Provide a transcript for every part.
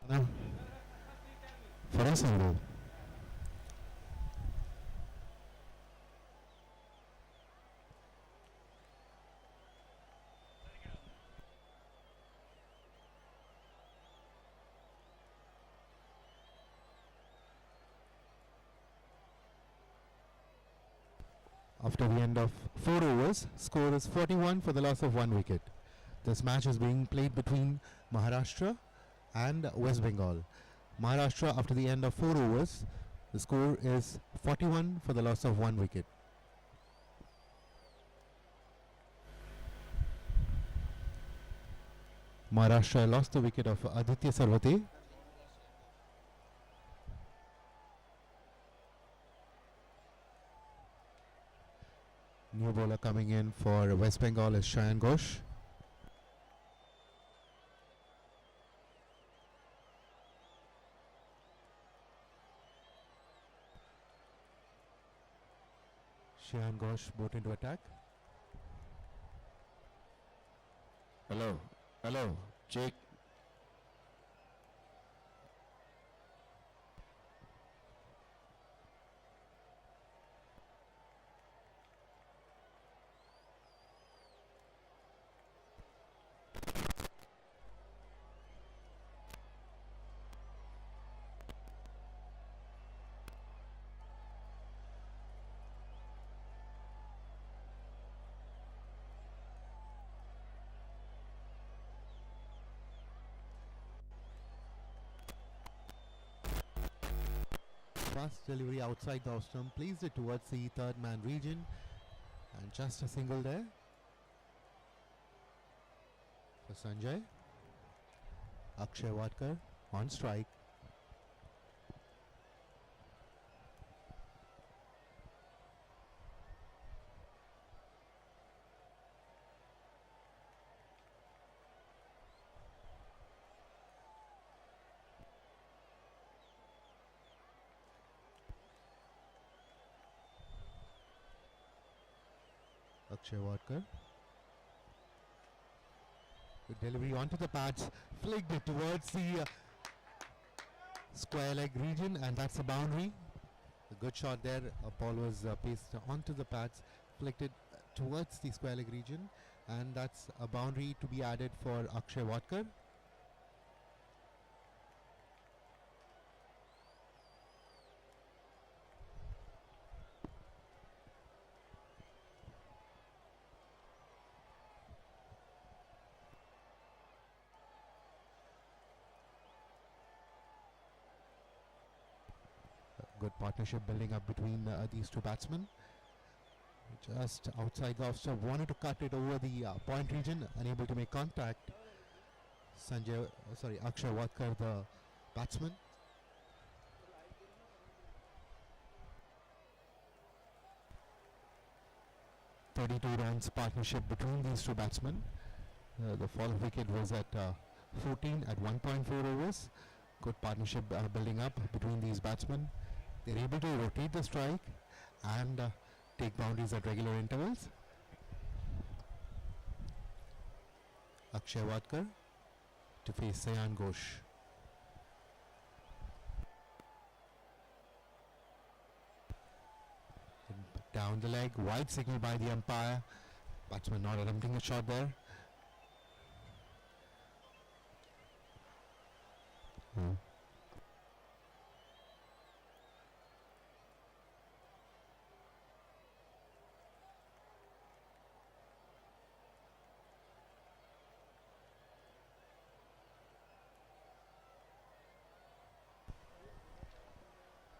For a single. After the end of 4 overs, score is 41 for the loss of 1 wicket. This match is being played between Maharashtra and West Bengal. Maharashtra, after the end of 4 overs, the score is 41 for the loss of 1 wicket. Maharashtra lost the wicket of Aditya Sarvate. New bowler coming in for West Bengal is Shayan Ghosh. Shayan Ghosh boat into attack. Hello, Jake. Fast delivery outside the off stump, placed it towards the third man region, and just a single there for Sanjay. Akshay Wadkar on strike. Akshay Wadkar. The delivery onto the pads, flicked it towards the square leg region, and that's a boundary. A good shot there. A ball was paced onto the pads, flicked it towards the square leg region, and that's a boundary to be added for Akshay Wadkar. Good partnership building up between these two batsmen. Just outside the off stump, wanted to cut it over the point region, unable to make contact. Akshay Wadkar, the batsman. .32 runs partnership between these two batsmen. The fall of wicket was at 14 at 1.4 overs. Good partnership building up between these batsmen. They're able to rotate the strike and take boundaries at regular intervals. Akshay Wadkar to face Shayan Ghosh. Down the leg, wide signal by the umpire. Batsman not attempting a shot there.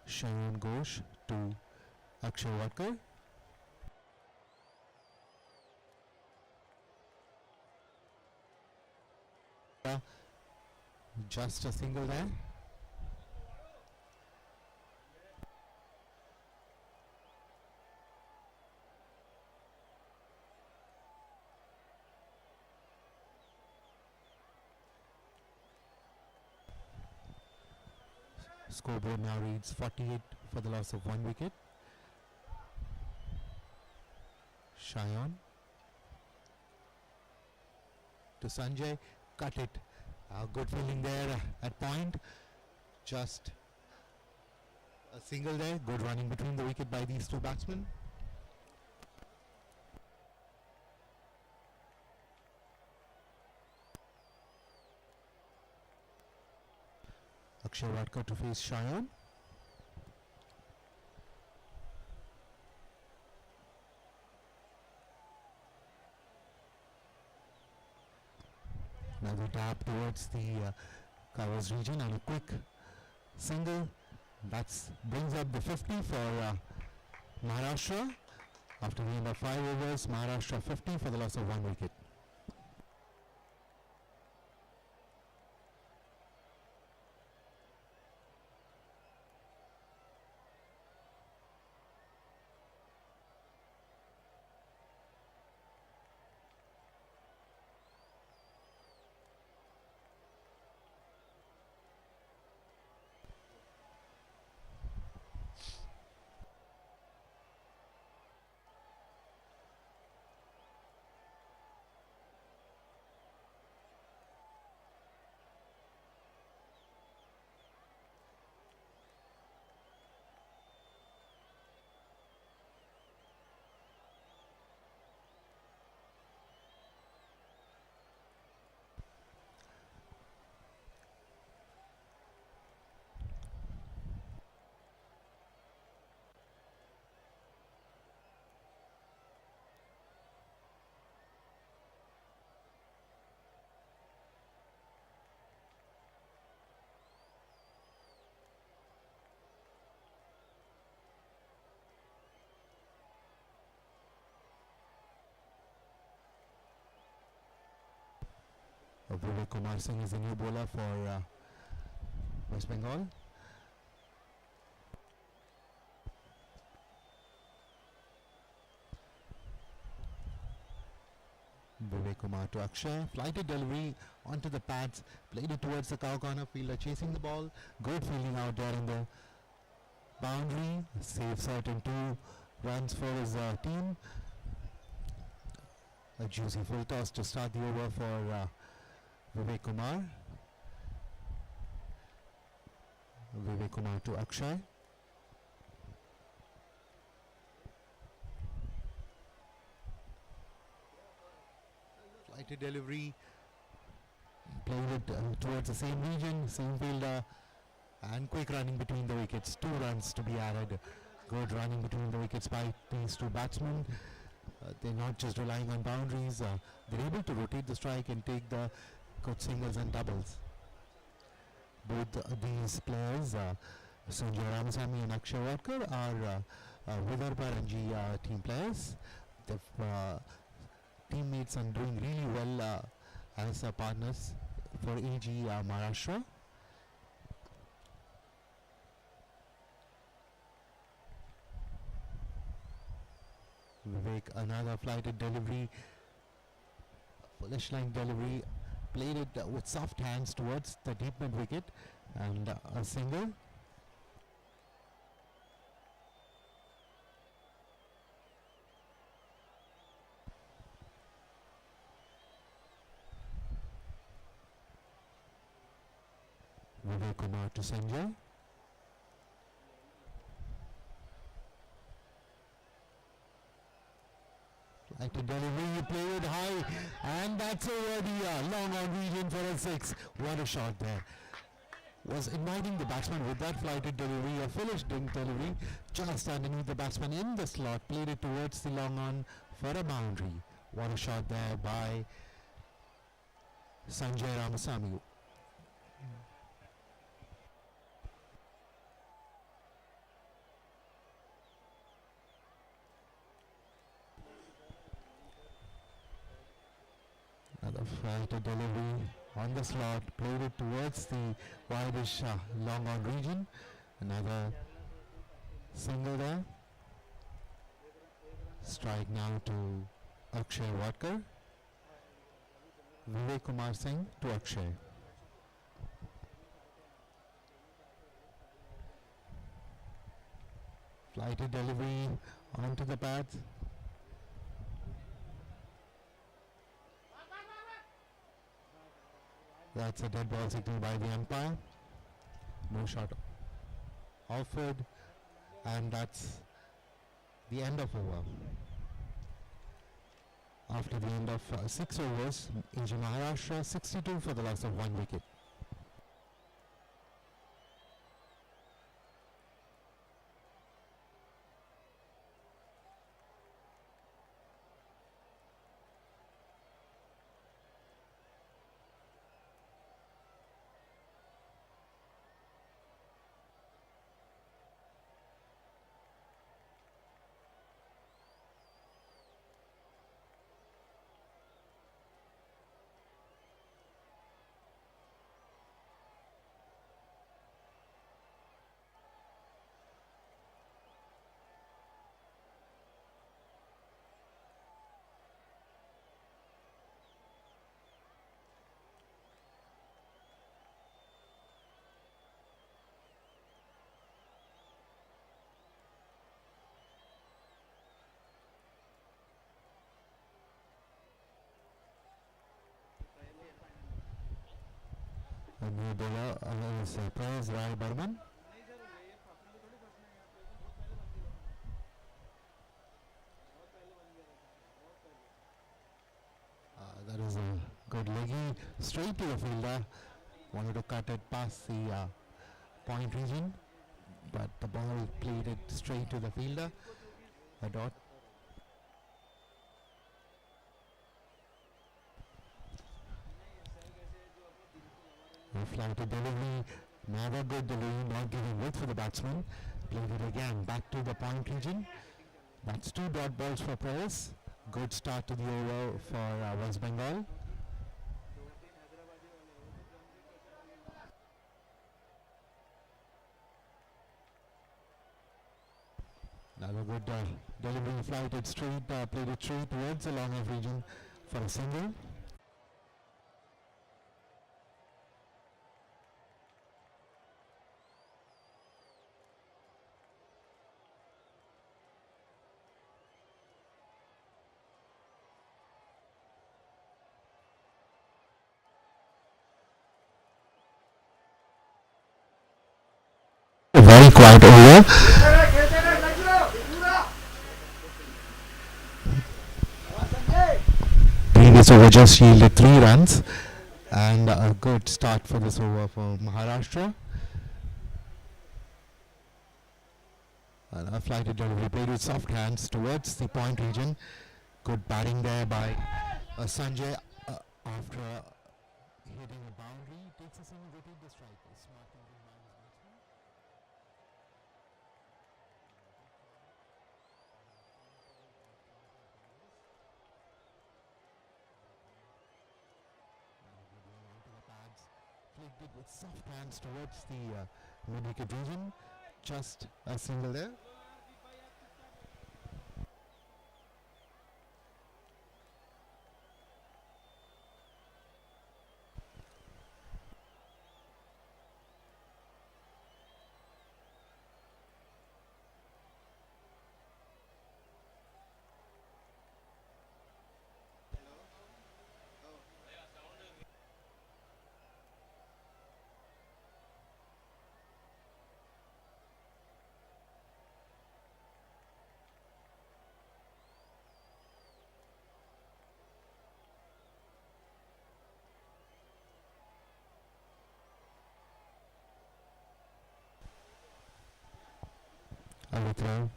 Shayan Ghosh to Akshay Wadkar. Just a single there. Scoreboard now reads 48 for the loss of 1 wicket. Shayan to Sanjay, cut it Good fielding there at point. Just a single there. Good running between the wicket by these two batsmen. Akshay Wadkar to face Shayan. Another tap towards the covers region and a quick single. That brings up the 50 for Maharashtra. After the end of 5 overs, Maharashtra 50 for the loss of 1 wicket. Vivek Kumar Singh is the new bowler for West Bengal. Vivek Kumar to Akshay. Flighted delivery onto the pads. Played it towards the cow corner. Fielder chasing the ball. Good fielding out there in the boundary. Safe certain 2 runs for his team. A juicy full toss to start the over for Vivek Kumar. Vivek Kumar to Akshay. Flighted delivery. Played it towards the same region, same fielder, and quick running between the wickets. 2 runs to be added. Good running between the wickets by these two batsmen. They're not just relying on boundaries. They're able to rotate the strike and take the good singles and doubles. Both these players, Sanjay Ramasamy and Akshay Wadkar, are Vidarbha Ranji team players. They're teammates and doing really well as partners for AG Maharashtra. Vivek, another flighted delivery, foolish line delivery, played it with soft hands towards the deep mid wicket, and a single. Vivek Kumar to Sanjay. Like to delivery, you play it high, and that's over the long on region for a 6. What a shot there. Was inviting the batsman with that flighted delivery, a foolish delivery, just underneath the batsman in the slot, played it towards the long on for a boundary. What a shot there by Sanjay Ramasamy. Another flighted delivery on the slot, played it towards the wideish long on region. Another single there. Strike now to Akshay Wadkar. Vivek Kumar Singh to Akshay. Flighted delivery onto the pads. That's a dead ball signal by the umpire. No shot offered, and that's the end of over. After the end of 6 overs, AG Maharashtra 62 for the loss of 1 wicket. A new bowler is Prayas Rai Burman. That is a good leggy straight to the fielder. Wanted to cut it past the point region, but the ball played it straight to the fielder. A dot. A flighted delivery, never good delivery, not giving width for the batsman. Played it again, back to the point region. That's 2 dot balls for Prayas. Good start to the over for West Bengal. Another good delivery, flighted straight, played it straight towards the long off region for a single. Very quiet over. Previous over just yielded 3 runs, and a good start for this over for Maharashtra. And a flighted delivery played with soft hands towards the point region. Good batting there by Sanjay after hitting a boundary. Takes a single, rotate the strike. Smart thinking by his batsman. Onto the pads, flicked it with soft hands towards the mid-wicket region. Just a single there. A throw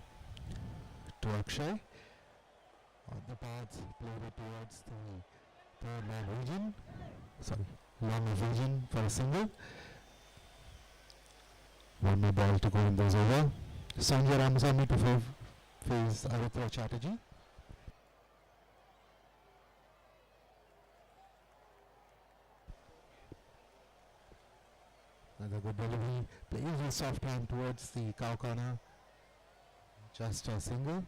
to Akshay. On the pads, played it towards the third man region. Sorry, long region for a single. One more ball to go in this over. Sanjay Ramasamy to face Aritra Chatterjee. Another good delivery. Plays with soft hand towards the cow corner. Just a single.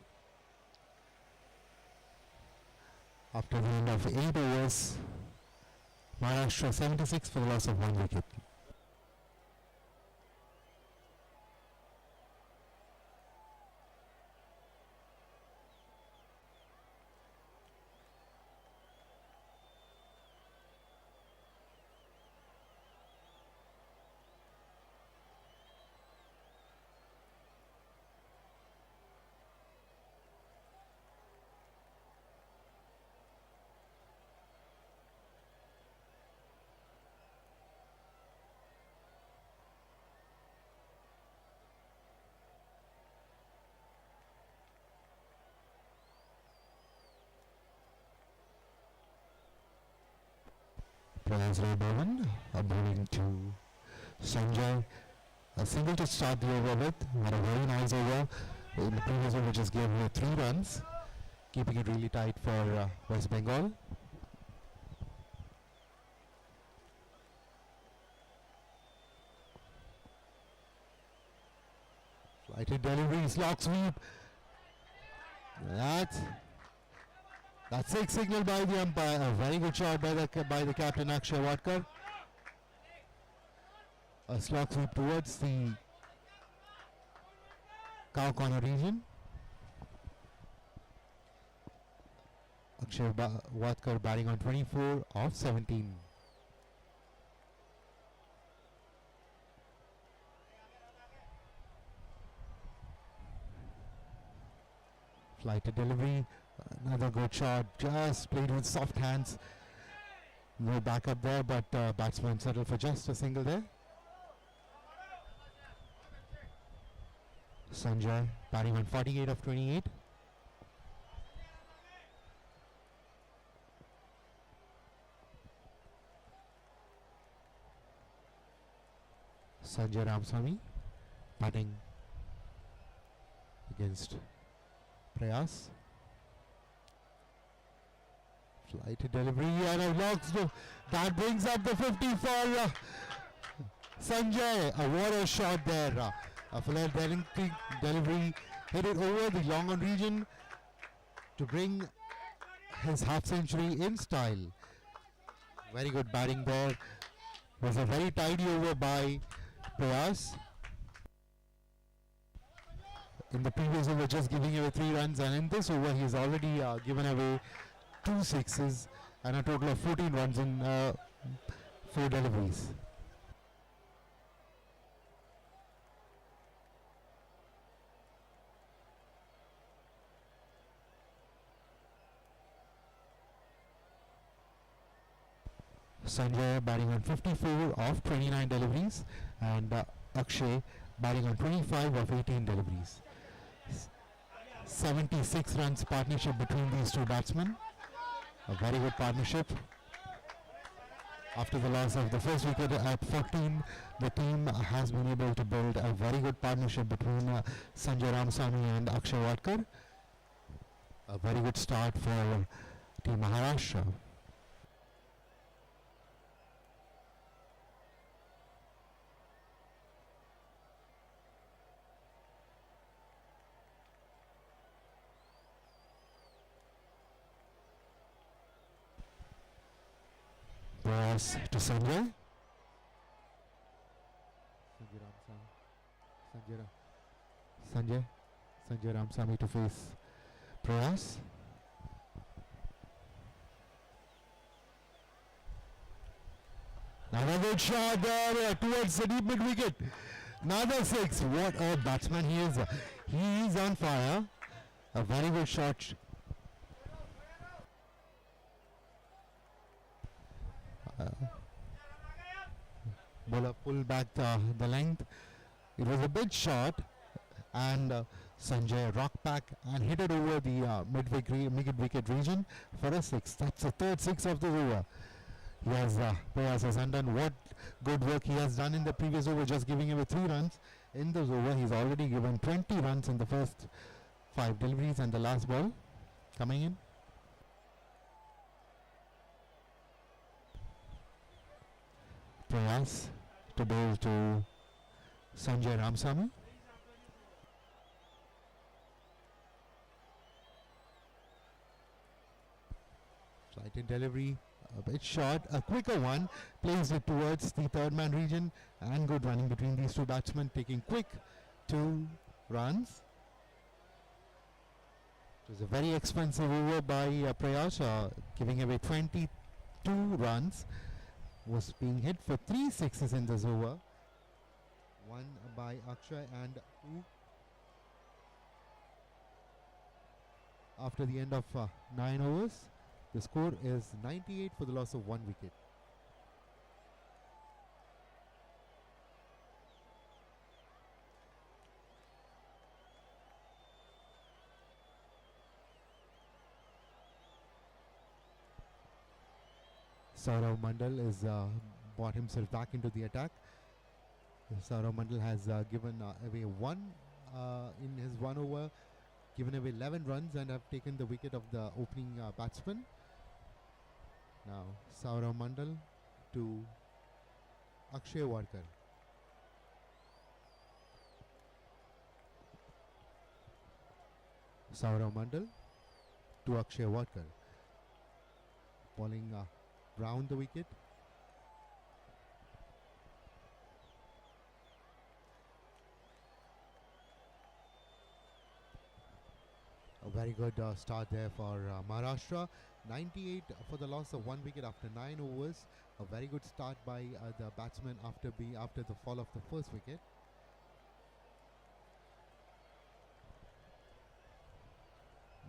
After the end of 8 overs, Maharashtra 76 for the loss of 1 wicket. Players Red Owen bowling to Sanjay. A single to start the over with. Had a very nice over. In the previous over just gave away 3 runs, keeping it really tight for West Bengal. Flighted delivery, slog sweep. That's 6 signal by the umpire. A very good shot by the captain Akshay Watkar. A slog sweep towards the cow corner region. Akshay Watkar batting on 24 of 17. Flighted delivery, another good shot, just played with soft hands. No backup there, but batsman settled for just a single there. Sanjay batting on 48 of 28. Sanjay Ramswamy batting against Prayas. Flighted delivery and a logs. That brings up the 50 for Sanjay. What a shot there. A flair delivery hit it over the long on region to bring his half century in style. Very good batting there. Was a very tidy over by Prayas. In the previous over just giving away 3 runs, and in this over he has already given away 2 sixes and a total of 14 runs in 4 deliveries. Sanjay batting on 54 of 29 deliveries and Akshay batting on 25 of 18 deliveries. 76 runs partnership between these two batsmen. A very good partnership. After the loss of the first wicket at 14, the team has been able to build a very good partnership between Sanjay Ramswamy and Akshay Watkar. A very good start for Team Maharashtra. Pass to Sanjay. Sanjay Ramswamy to face Prayas. Another good shot there towards the deep mid wicket. Another 6. What a batsman he is. He is on fire. A very good shot. Bowler pulled back the length. It was a big shot, and Sanjay rocked back and hit it over the mid wicket region for a 6. That's the third 6 of the over. He has Prayas has undone what good work he has done in the previous over, just giving away 3 runs. In this over, he's already given 20 runs in the first 5 deliveries, and the last ball coming in. Prayas to bowl to Sanjay Ramswamy. Flighted delivery, a bit short, a quicker one, plays it towards the third man region, and good running between these two batsmen, taking quick 2 runs. It was a very expensive over by Prayas, giving away 22 runs. Was being hit for 3 sixes in this over. 1 by Akshay and 2 after the end of 9 overs. The score is 98 for the loss of 1 wicket. Saurav Mandal is brought himself back into the attack. Saurav Mandal has given away one in his 1 over, given away 11 runs and have taken the wicket of the opening batsman. Now Saurav Mandal to Akshay Warkar. Saurav Mandal to Akshay Warkar. Bowling round the wicket. A very good start there for Maharashtra. 98 for the loss of 1 wicket after 9 overs. A very good start by the batsman after the fall of the first wicket.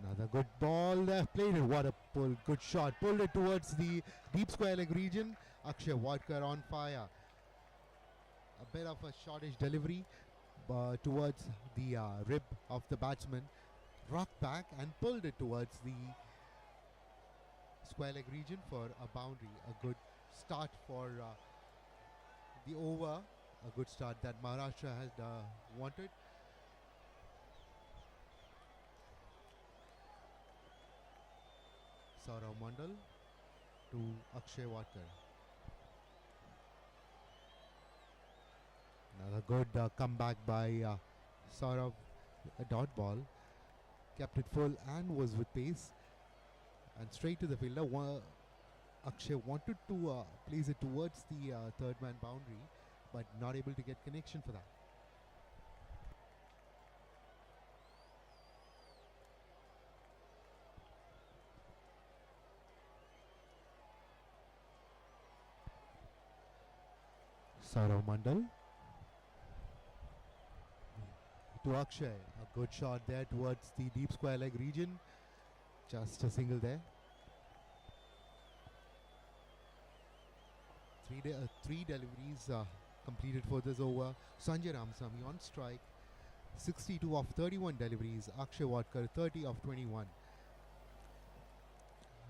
Another good ball there, played it. What a pull, good shot. Pulled it towards the deep square leg region. Akshay Wadkar on fire. A bit of a shortish delivery towards the rib of the batsman. Rocked back and pulled it towards the square leg region for a boundary. A good start for the over. A good start that Maharashtra has wanted. Saurav Mandal to Akshay Wadkar. Another good comeback by Saurav. A dot ball. Kept it full and was with pace. And straight to the fielder. Akshay wanted to place it towards the third man boundary, but not able to get connection for that. Saurav Mandal to Akshay. A good shot there towards the deep square leg region. Just a single there. Three deliveries completed for this over. Sanjay Ramasamy on strike. 62 of 31 deliveries. Akshay Wadkar 30 of 21.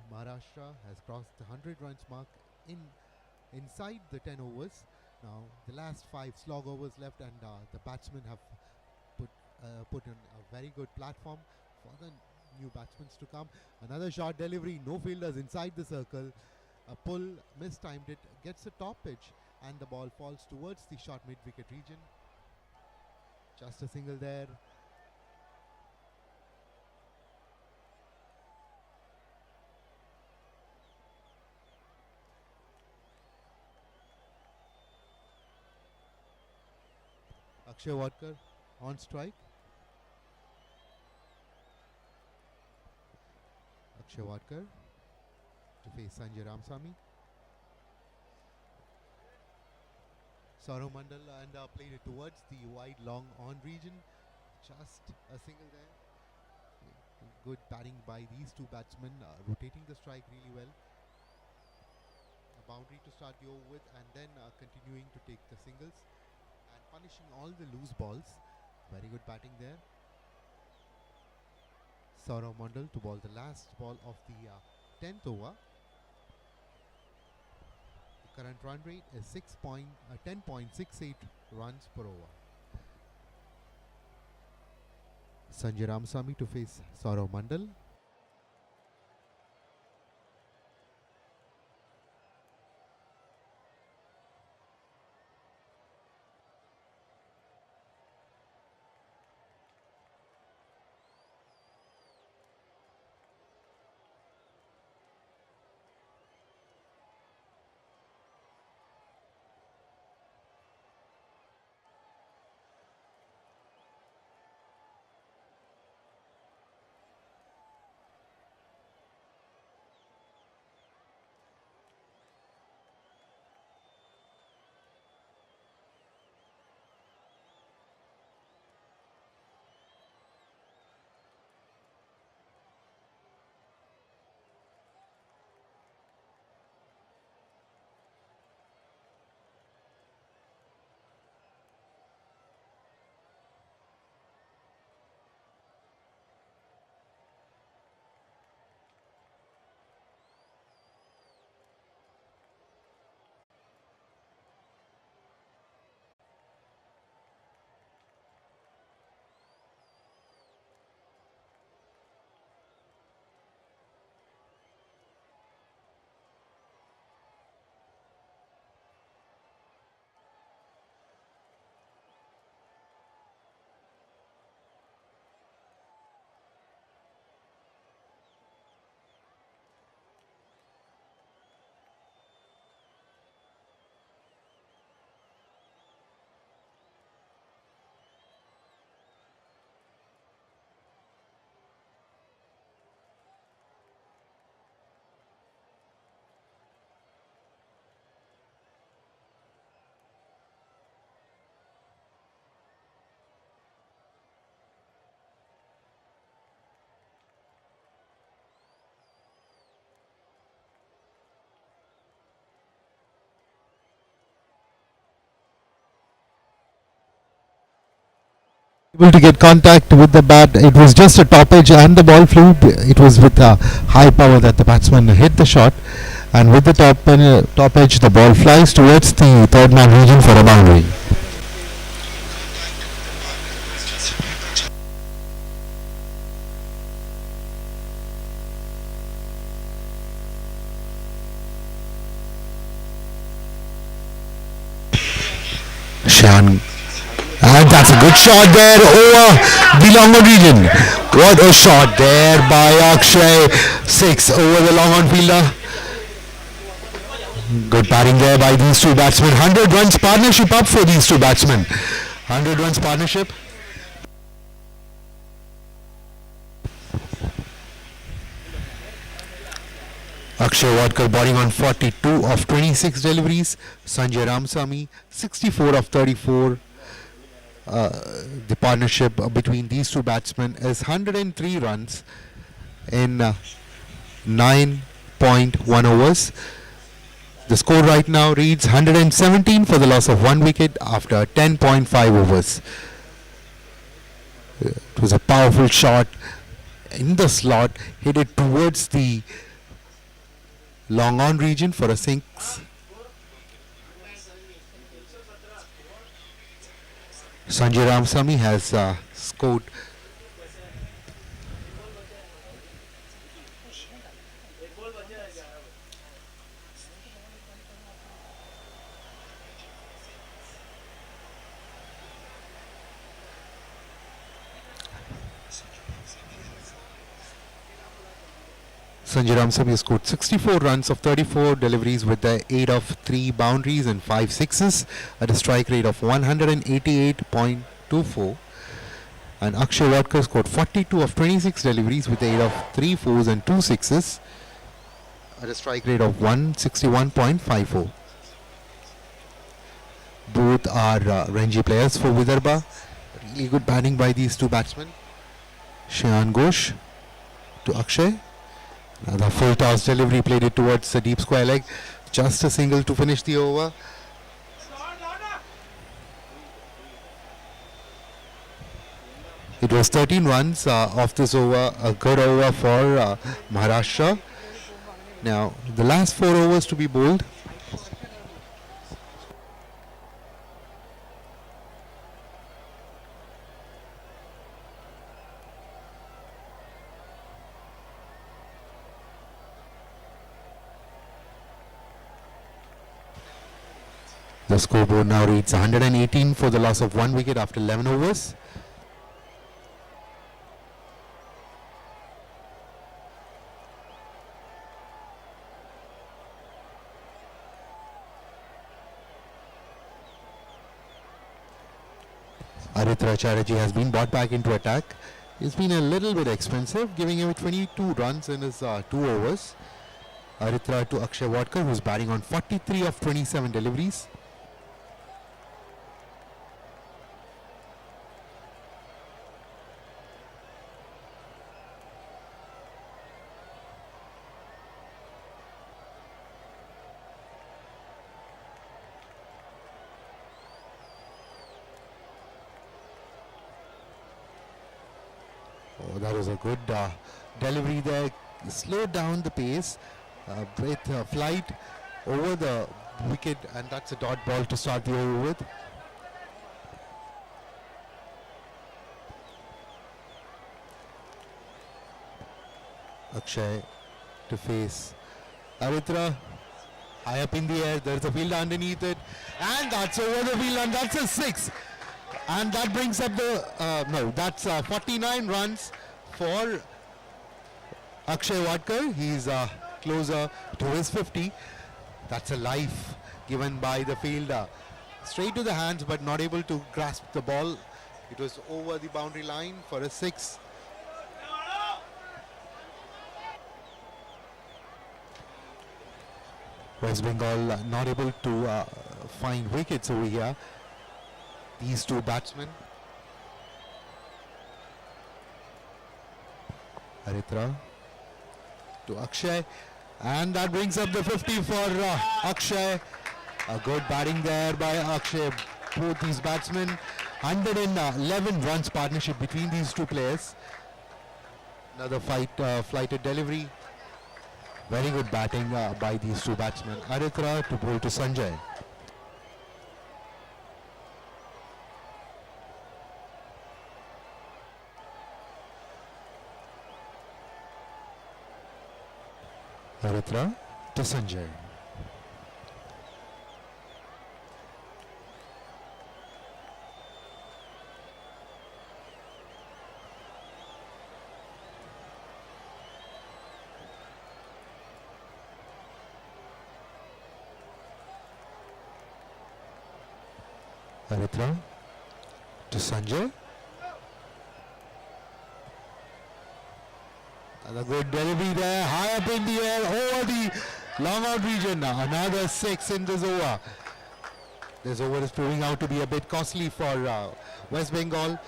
Maharashtra has crossed the 100 runs mark inside the 10 overs. Now the last 5 slog overs left, and the batsmen have put in a very good platform for the new batsmen to come. Another short delivery, no fielders inside the circle. A pull, mistimed it, gets a top pitch, and the ball falls towards the short mid-wicket region. Just a single there. Akshay Wadkar on strike. Akshay Wadkar to face Sanjay Ramasamy. Saurav Mandal and played it towards the wide long on region. Just a single there. Good batting by these two batsmen, rotating the strike really well. A boundary to start the over with, and then continuing to take the singles and punishing all the loose balls. Very good batting there. Saurav Mandal to bowl the last ball of the 10th over. The current run rate is 10.68 runs per over. Sanjay Ramasamy to face Saurav Mandal. able to get contact with the bat. It was just a top edge and the ball flew. It was with high power that the batsman hit the shot, and with the top edge the ball flies towards the third man region for a boundary. Shan, and that's a good shot there over the long on region. What a shot there by Akshay. 6 over the long on fielder. Good batting there by these two batsmen. 100 runs partnership up for these two batsmen. 100 runs partnership. Akshay Wadkar batting on 42 of 26 deliveries. Sanjay Ramsamy 64 of 34. The partnership between these two batsmen is 103 runs in 9.1 overs. The score right now reads 117 for the loss of 1 wicket after 10.5 overs. It was a powerful shot in the slot, hit it towards the long on region for a 6. Sanjay Ramsamy has scored Sanjay Ramsamy scored 64 runs of 34 deliveries with the 8 of 3 boundaries and 5 sixes at a strike rate of 188.24. And Akshay Wadkar scored 42 of 26 deliveries with the 8 of 3 fours and 2 sixes at a strike rate of 161.54. Both are Ranji players for Vidarbha. Really good batting by these two batsmen. Shayan Ghosh to Akshay. The full toss delivery, played it towards the deep square leg. Just a single to finish the over. It was 13 runs off this over, a good over for Maharashtra. Now, the last 4 overs to be bowled. The scoreboard now reads 118 for the loss of 1 wicket after 11 overs. Aritra Chatterjee has been brought back into attack. He's been a little bit expensive, giving away 22 runs in his 2 overs. Aritra to Akshay Wadkar, who's batting on 43 of 27 deliveries. Oh, that was a good delivery there. Slowed down the pace with flight over the wicket, and that's a dot ball to start the over with. Akshay to face Aritra. High up in the air, there's a fielder underneath it, and that's over the field, and that's a 6. And that brings up the, that's 49 runs for Akshay Wadkar. He's closer to his 50. That's a life given by the fielder. Straight to the hands, but not able to grasp the ball. It was over the boundary line for a 6. West Bengal not able to find wickets over here. These two batsmen. Aritra to Akshay, and that brings up the 50 for Akshay. A good batting there by Akshay. Both these batsmen 111 runs partnership between these two players. Another flighted delivery. Very good batting by these two batsmen. Aritra to bowl to Sanjay. Aritra to Sanjay. Aritra to Sanjay. And a good delivery there, high up in the air, over the long out region. Another 6 in this over. This over is proving out to be a bit costly for West Bengal.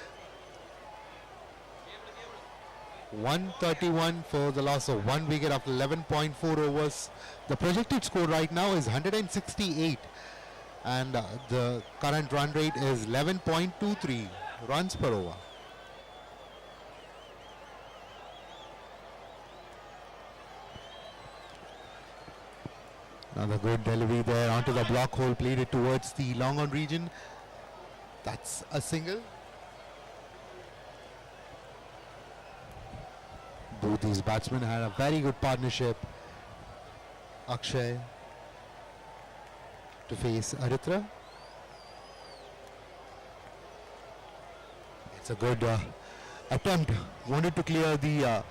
131 for the loss of 1 wicket after 11.4 overs. The projected score right now is 168. And the current run rate is 11.23 runs per over. Another good delivery there onto the block hole, played it towards the long on region. That's a single. Both these batsmen had a very good partnership. Akshay to face Aritra. It's a good attempt. Wanted to clear the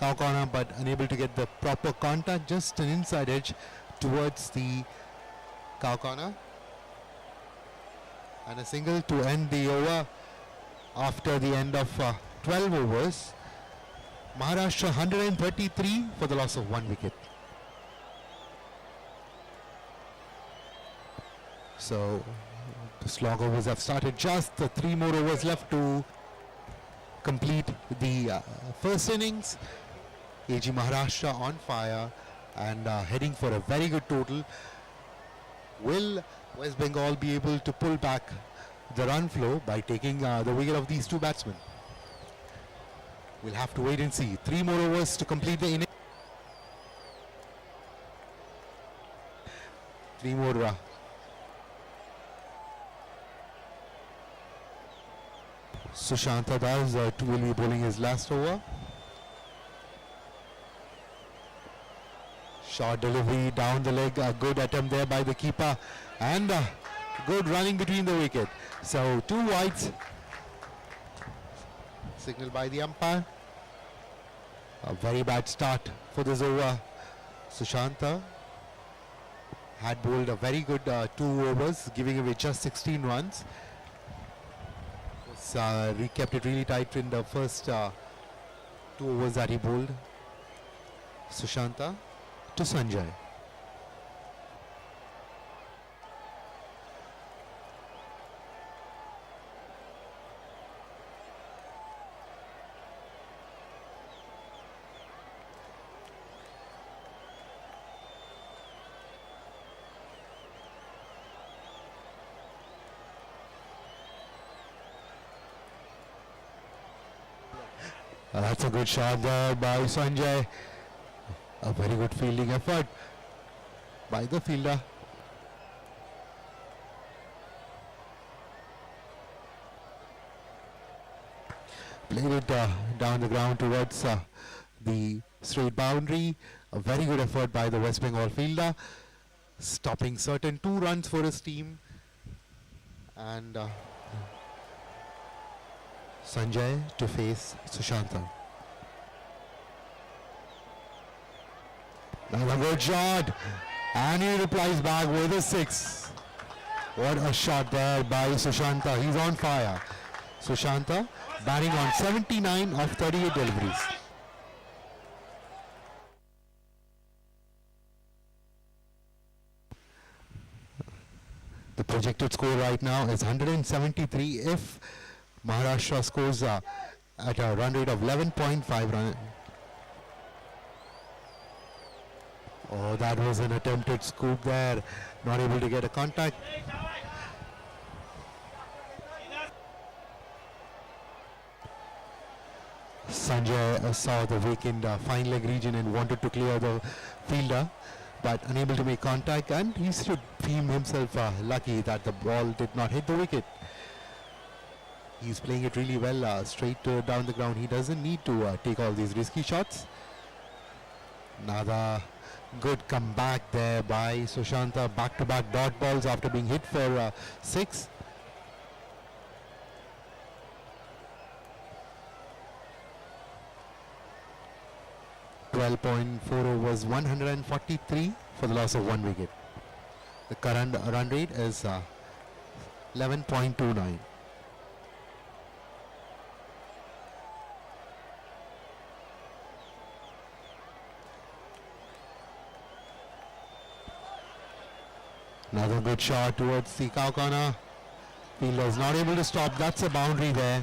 cow corner but unable to get the proper contact. Just an inside edge towards the cow corner. And a single to end the over after the end of 12 overs. Maharashtra 133 for the loss of 1 wicket. So the slog overs have started. Just the 3 more overs left to complete the first innings. AG Maharashtra on fire and heading for a very good total. Will West Bengal be able to pull back the run flow by taking the wicket of these two batsmen? We'll have to wait and see. 3 more overs to complete the innings. 3 more Sushanta Das will be bowling his last over. Short delivery down the leg, a good attempt there by the keeper and good running between the wicket. So 2 wides, signaled by the umpire. A very bad start for this over. Sushanta had bowled a very good 2 overs, giving away just 16 runs. He kept it really tight in the first 2 overs that he bowled. Sushanta to Sanjay. That's a good shot there by Sanjay. A very good fielding effort by the fielder. Played it down the ground towards the straight boundary. A very good effort by the West Bengal fielder, stopping certain 2 runs for his team. And Sanjay to face Sushanta. Another good shot, and he replies back with a 6. What a shot there by Sushanta. He's on fire. Sushanta batting on 79 of 38 deliveries. The projected score right now is 173 if Maharashtra scores at a run rate of 11.5 run. Oh, that was an attempted scoop there. Not able to get a contact. Sanjay saw the vacant fine leg region and wanted to clear the fielder, but unable to make contact, and he should deem himself lucky that the ball did not hit the wicket. He's playing it really well, straight down the ground. He doesn't need to take all these risky shots. Another good comeback there by Sushanta. Back-to-back dot balls after being hit for 6. .4 overs, 143 for the loss of 1 wicket. The current run rate is 11.29. Another good shot towards the cow corner. Fielder is not able to stop. That's a boundary there.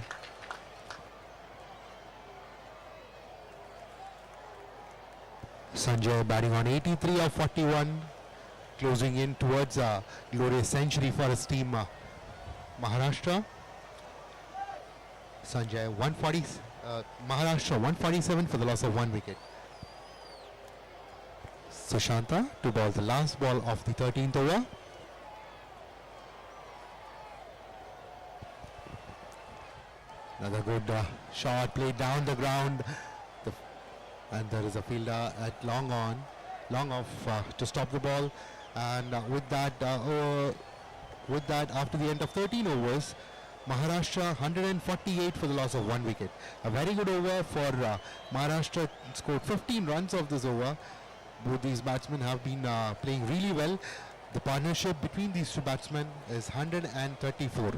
Sanjay batting on 83 of 41, closing in towards a glorious century for his team, Maharashtra. Sanjay 140, Maharashtra 147 for the loss of 1 wicket. Sushanta to bowl the last ball of the 13th over. Another good shot played down the ground. And there is a fielder at long off to stop the ball, and with that after the end of 13 overs, Maharashtra 148 for the loss of 1 wicket. A very good over for Maharashtra. Scored 15 runs of this over. Both these batsmen have been playing really well. The partnership between these two batsmen is 134.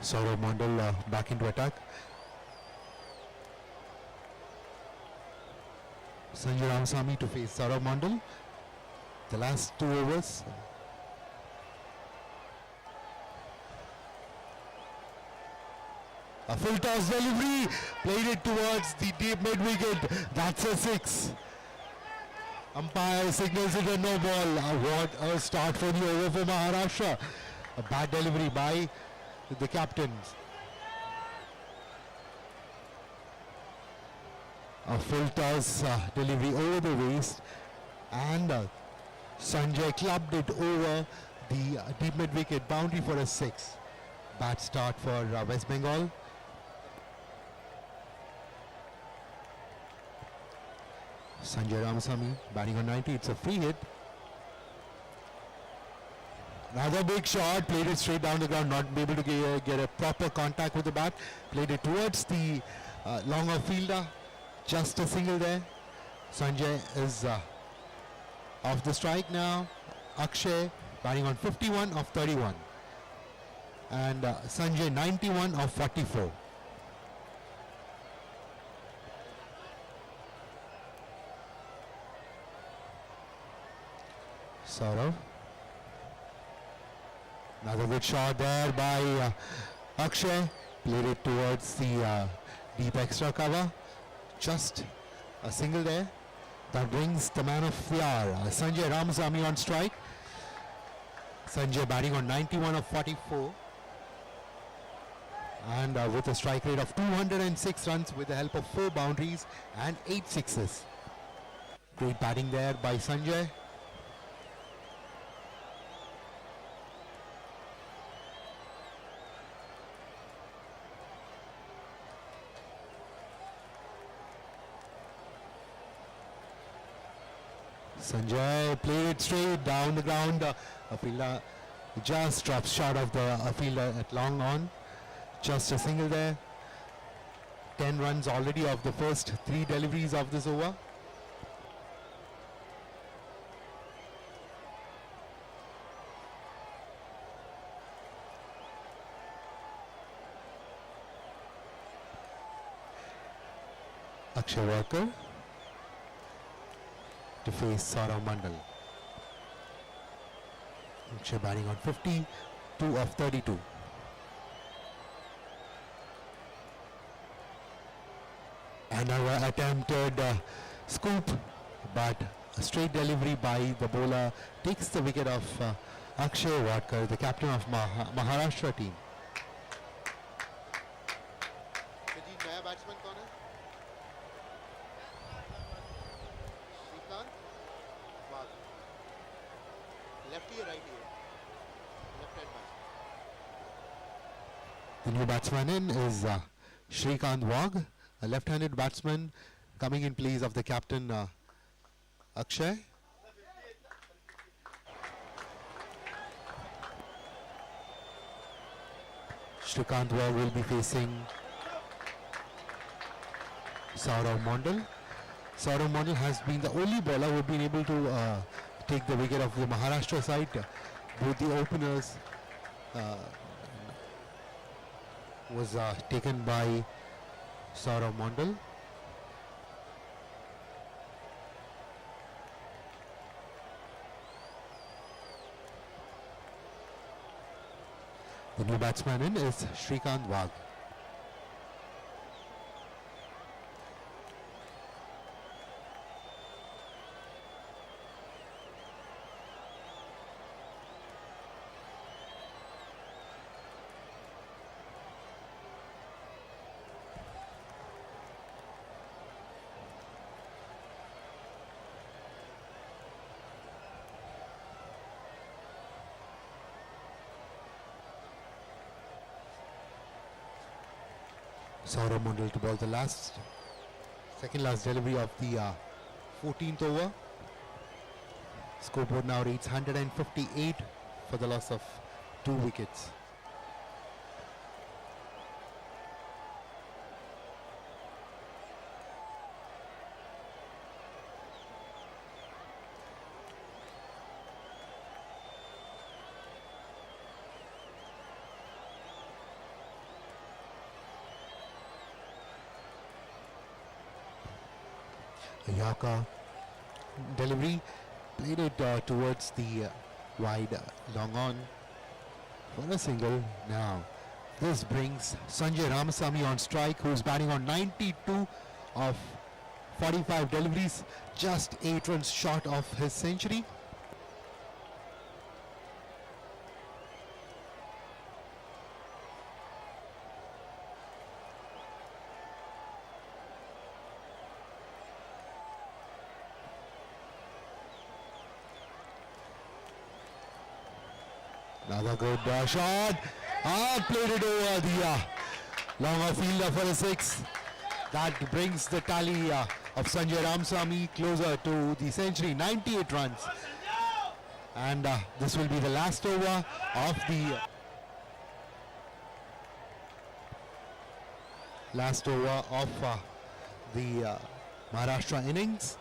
Saurav Mandal back into attack. Sanjay Ramasamy to face Saurav Mandal. The last 2 overs. A full toss delivery, played it towards the deep mid wicket. That's a 6. Umpire signals it a no ball. What a start for the over for Maharashtra. A bad delivery by the captains. A full toss delivery over the waist, and Sanjay clubbed it over the deep mid wicket, boundary for a 6. Bad start for West Bengal. Sanjay Ramasamy batting on 90. It's a free hit. Another big shot, played it straight down the ground, not able to get a proper contact with the bat. Played it towards the longer fielder. Just a single there. Sanjay is off the strike now. Akshay batting on 51 of 31. And Sanjay 91 of 44. Saurav. Another good shot there by Akshay. Played it towards the deep extra cover. Just a single there. That brings the man of the hour, Sanjay Ramasamy, on strike. Sanjay batting on 91 of 44. And with a strike rate of 206 runs with the help of 4 boundaries and 8 sixes. Great batting there by Sanjay. Sanjay played it straight down the ground. A fielder just drops short of the fielder at long on. Just a single there. 10 runs already of the first 3 deliveries of this over. Akshay Walker to face Saurav Mandal. Akshay batting on 52 of 32. Another attempted scoop, but a straight delivery by the bowler takes the wicket of Akshay Walker, the captain of Maharashtra team. The new batsman in is Shrikant Wagh, a left-handed batsman coming in place of the captain Akshay. Shrikant Wagh will be facing Saurav Mandal. Saurav Mandal has been the only bowler who has been able to take the wicket of the Maharashtra side. Both the openers was taken by Saurav Mandal. The new batsman in is Shrikant Wagh. Saurav Mandal to ball the second last delivery of the 14th over. Scoreboard now reads 158 for the loss of 2 wickets. A Yorker delivery, played it towards the wide long on for a single. Now this brings Sanjay Ramasamy on strike, who's batting on 92 of 45 deliveries, just 8 runs short of his century. Another good shot. Played it over the long off fielder for a 6. That brings the tally of Sanjay Ramasamy closer to the century, 98 runs. And this will be the last over of the Maharashtra innings.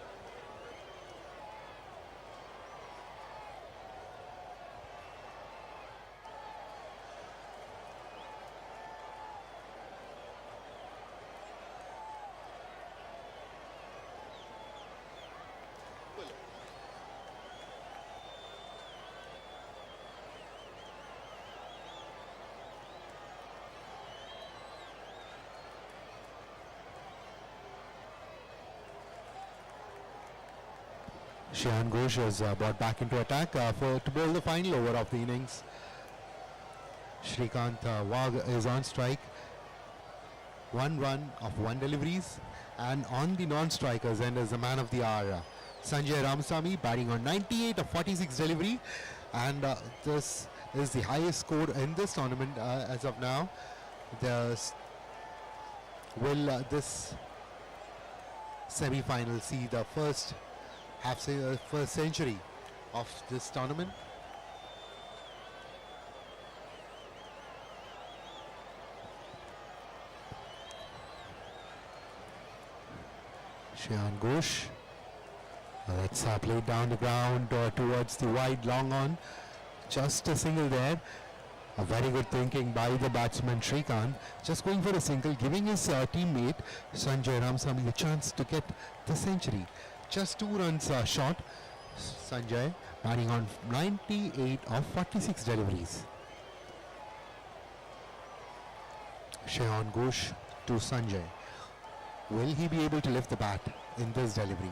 Shahan Ghosh is brought back into attack to bowl the final over of the innings. Shrikant Wagh is on strike. 1 run of 1 deliveries, and on the non-strikers end is the man of the hour, Sanjay Ramasamy, batting on 98 of 46 delivery, and this is the highest score in this tournament as of now. Will this semi-final see the first first century of this tournament. Shayan Ghosh. That's played down the ground towards the wide long on. Just a single there. A very good thinking by the batsman Shrikant. Just going for a single, giving his teammate Sanjay Ramsamy a chance to get the century. Just 2 runs short. Sanjay batting on 98 of 46 deliveries. Shayan Ghosh to Sanjay. Will he be able to lift the bat in this delivery?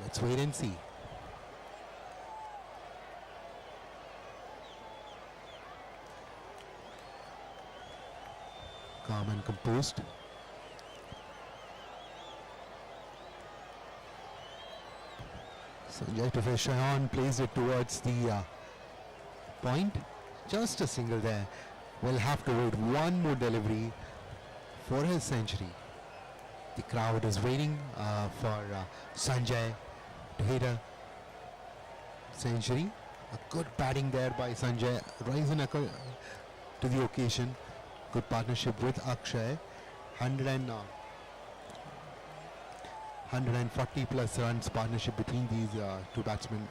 Let's wait and see. Calm and composed. Sanjay to face Shayan, plays it towards the point. Just a single there. We'll have to wait one more delivery for his century. The crowd is waiting for Sanjay to hit a century. A good batting there by Sanjay, rising to the occasion. Good partnership with Akshay. 140 plus runs partnership between these two batsmen.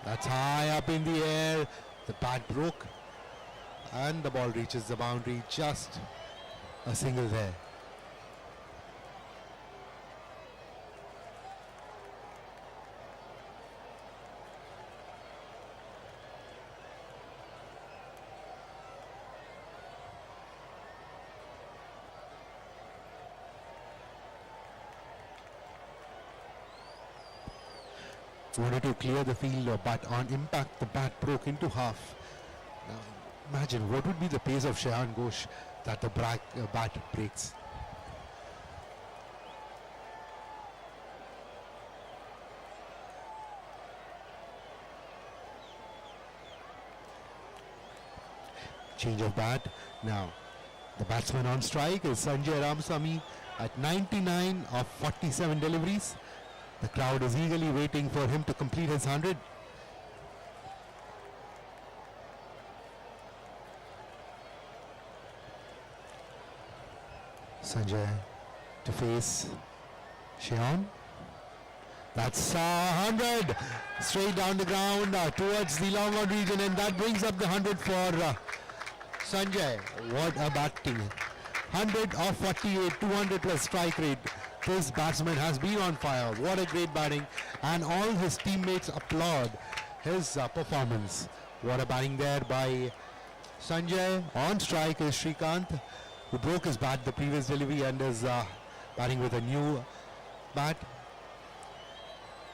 That's high up in the air. The bat broke and the ball reaches the boundary. Just a single there. Wanted to clear the field, but on impact the bat broke into half. Now imagine what would be the pace of Shayan Ghosh that the bat breaks. Change of bat. Now the batsman on strike is Sanjay Ramsamy at 99 of 47 deliveries. The crowd is eagerly waiting for him to complete his 100. Sanjay to face Shayan. That's 100 straight down the ground towards the long on region, and that brings up the 100 for Sanjay. What a batting. 100 of 48, 200 plus strike rate. This batsman has been on fire. What a great batting, and all his teammates applaud his performance. What a batting there by Sanjay. On strike is Shrikant, who broke his bat the previous delivery and is batting with a new bat.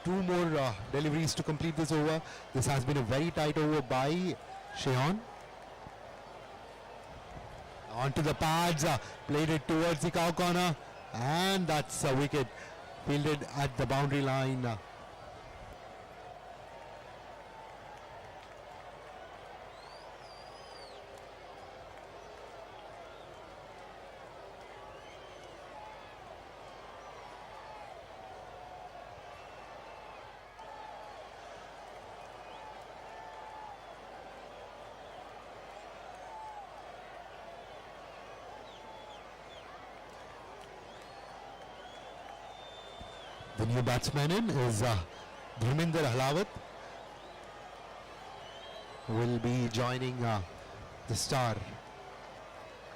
2 more deliveries to complete this over. This has been a very tight over by Shayan. Onto the pads, played it towards the cow corner. And that's a wicket fielded at the boundary line. The new batsman in is Dharminder Halawat. Will be joining the star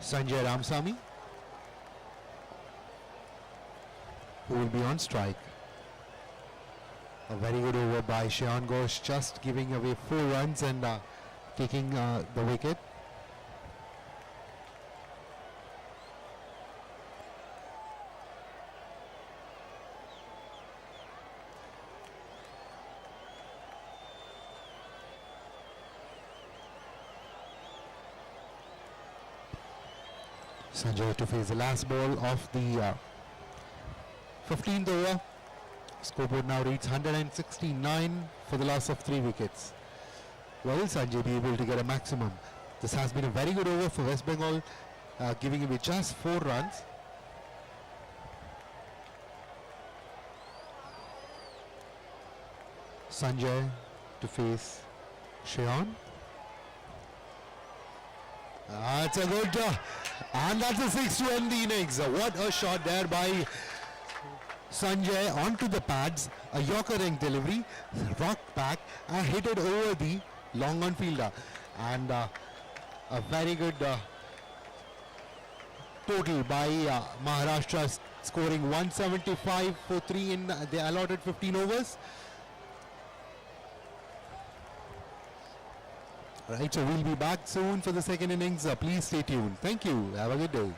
Sanjay Ramsamy, who will be on strike. A very good over by Shayan Ghosh, just giving away 4 runs and taking the wicket. Sanjay to face the last ball of the 15th over. Scoreboard now reads 169 for the loss of 3 wickets. Will Sanjay be able to get a maximum? This has been a very good over for West Bengal, giving away just 4 runs. Sanjay to face Shayan. That's a good, and that's a 6 to end the innings. What a shot there by Sanjay onto the pads, a Yorker-ring delivery, rock back and hit it over the long on fielder. And a very good total by Maharashtra, scoring 175 for 3 in the allotted 15 overs. Right, so we'll be back soon for the second innings. Please stay tuned. Thank you. Have a good day.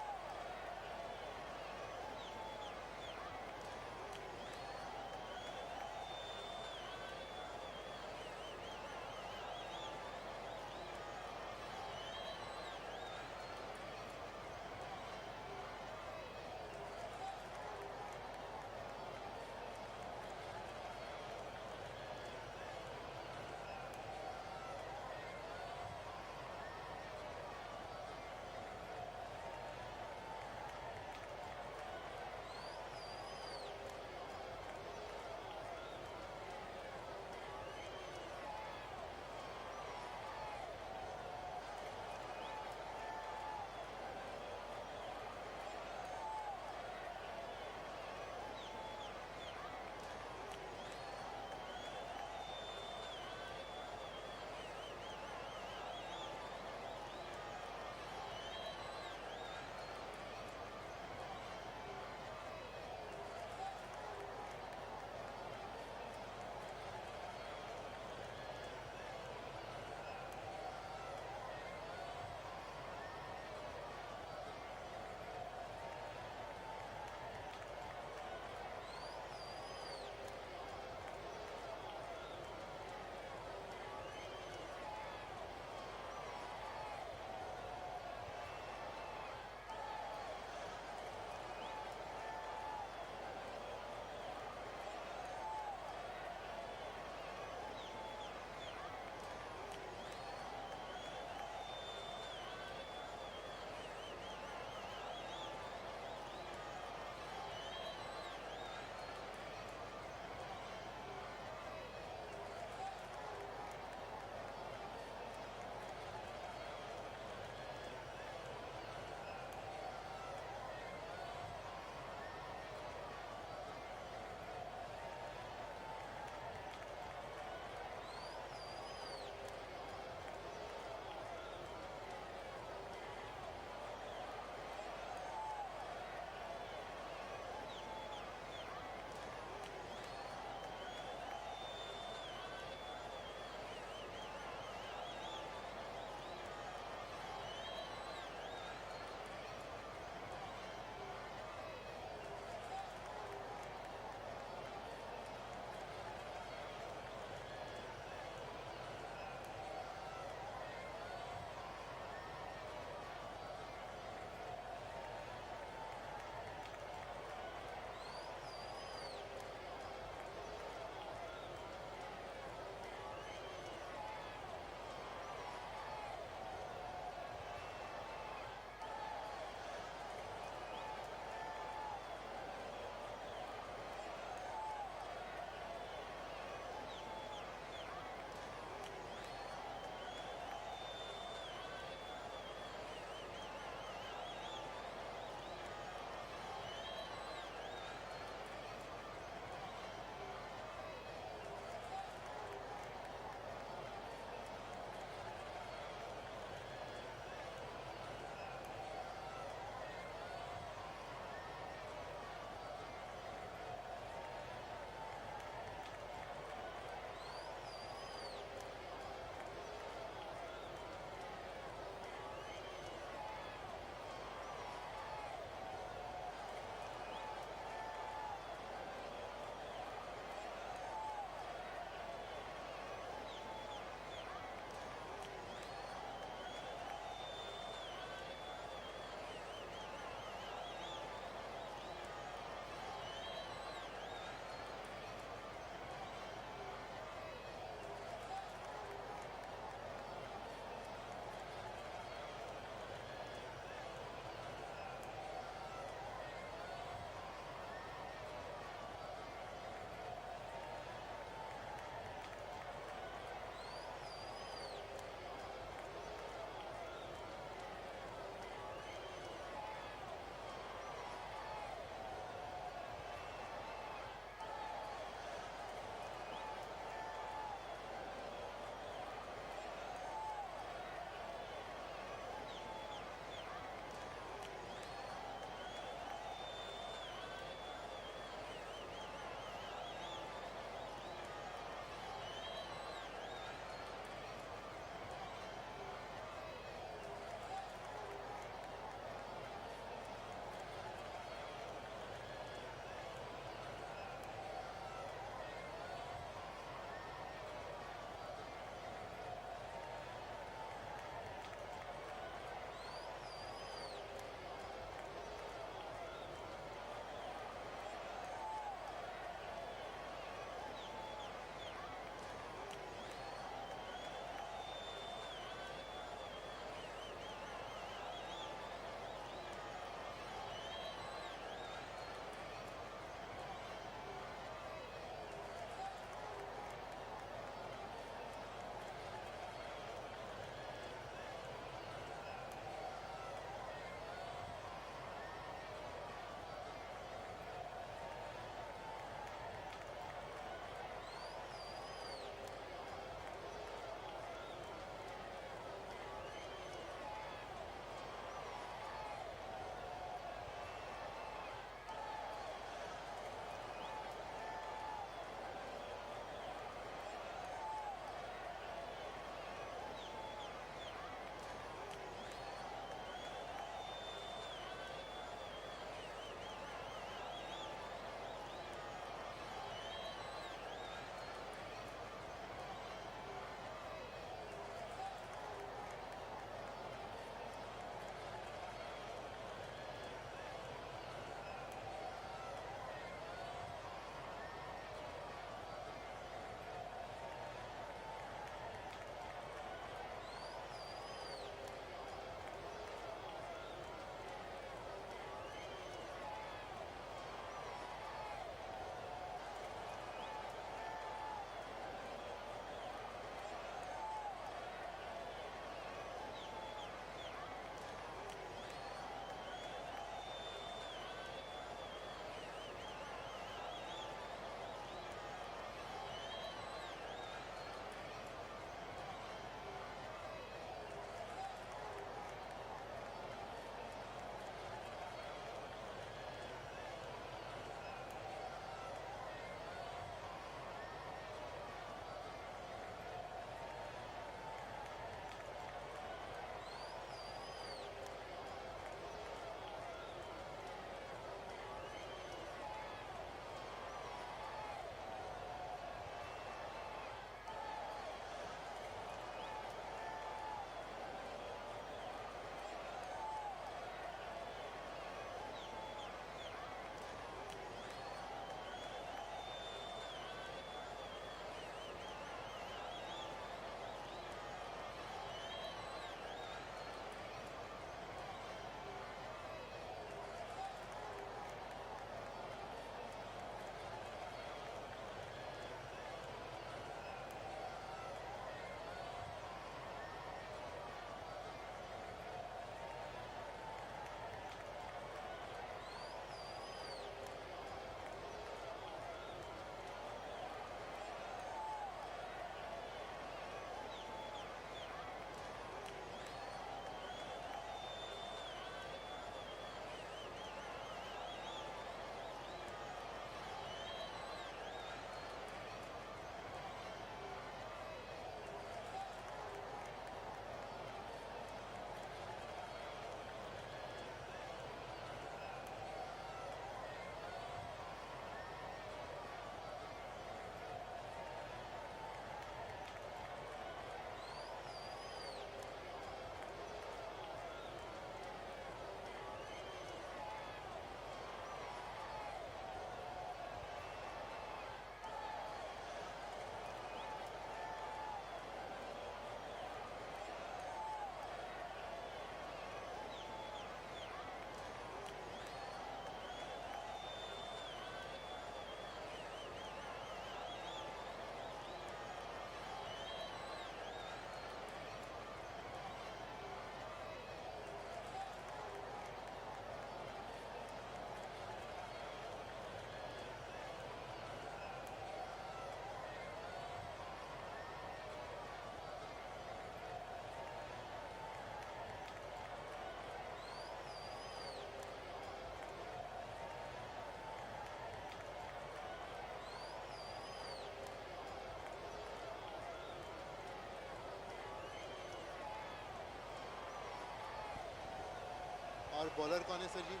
और bowler कौन है sir जी?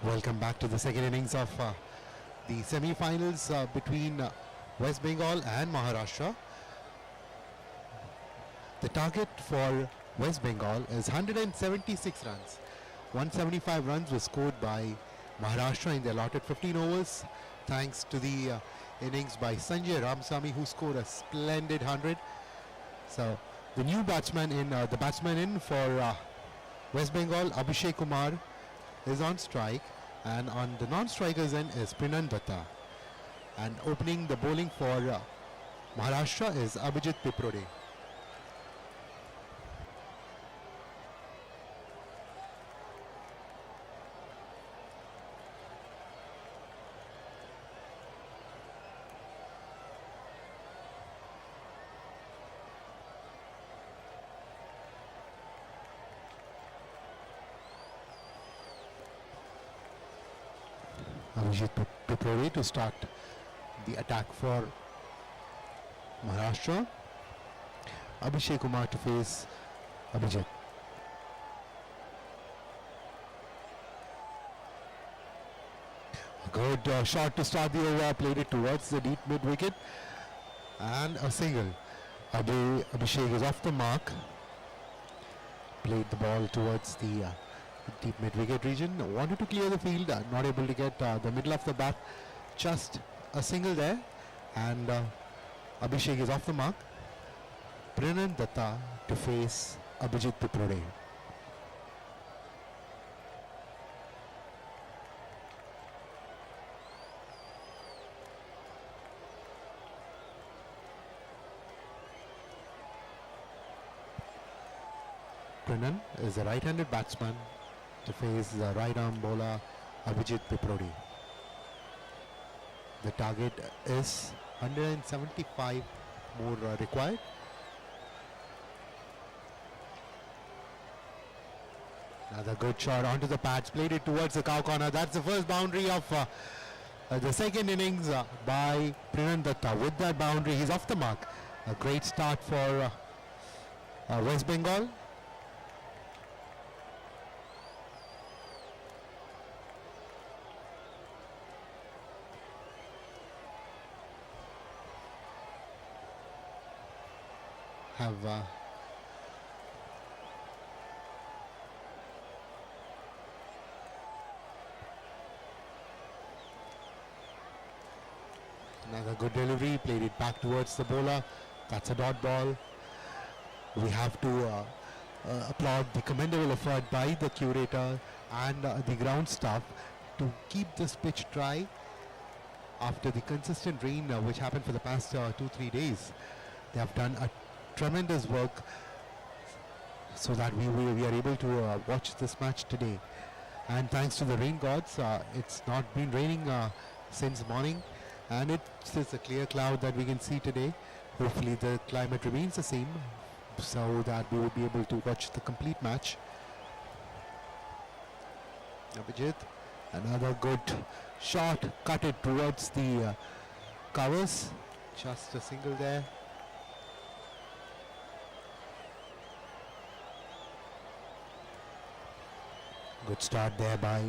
Welcome back to the second innings of the semi-finals between West Bengal and Maharashtra. The target for West Bengal is 176 runs. 175 runs were scored by Maharashtra in the allotted 15 overs, thanks to the innings by Sanjay Ramsamy, who scored a splendid 100. So the new batsman in for West Bengal, Abhishek Kumar, is on strike, and on the non-strikers end is Prinan Datta. And opening the bowling for Maharashtra is Abhijit Piprode. Abhijit Piprode to start the attack for Maharashtra. Abhishek Kumar to face Abhijit. A good shot to start the over, played it towards the deep mid wicket, and a single. Abhishek is off the mark, played the ball towards the deep mid wicket region, wanted to clear the field, not able to get the middle of the bat, just a single there, and Abhishek is off the mark. Prinan Datta to face Abhijit Piprode. Prinan is a right-handed batsman to face the right-arm bowler Abhijit Piprode. The target is 175 more required. Another good shot onto the pads, played it towards the cow corner. That's the first boundary of the second innings by Prinan Datta. With that boundary, he's off the mark. A great start for West Bengal. Have another good delivery, played it back towards the bowler. That's a dot ball. We have to applaud the commendable effort by the curator and the ground staff to keep this pitch dry after the consistent rain which happened for the past 2-3 days. They have done a tremendous work so that we are able to watch this match today. And thanks to the rain gods, it's not been raining since morning, and it's a clear cloud that we can see today. Hopefully the climate remains the same so that we would be able to watch the complete match. Abhijit, another good shot, cut it towards the covers. Just a single there. Good start there by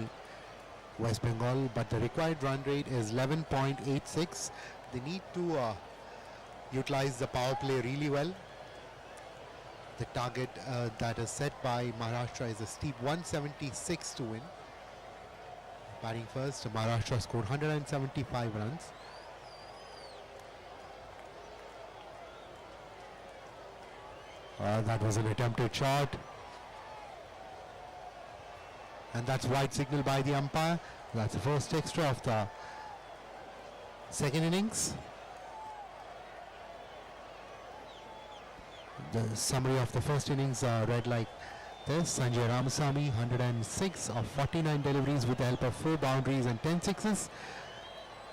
West Bengal, but the required run rate is 11.86. They need to utilize the power play really well. The target that is set by Maharashtra is a steep 176 to win. Batting first, Maharashtra scored 175 runs. That was an attempted shot. And that's wide signal by the umpire. That's the first extra of the second innings. The summary of the first innings read like This Sanjay Ramasamy, 106 of 49 deliveries with the help of 4 boundaries and 10 sixes.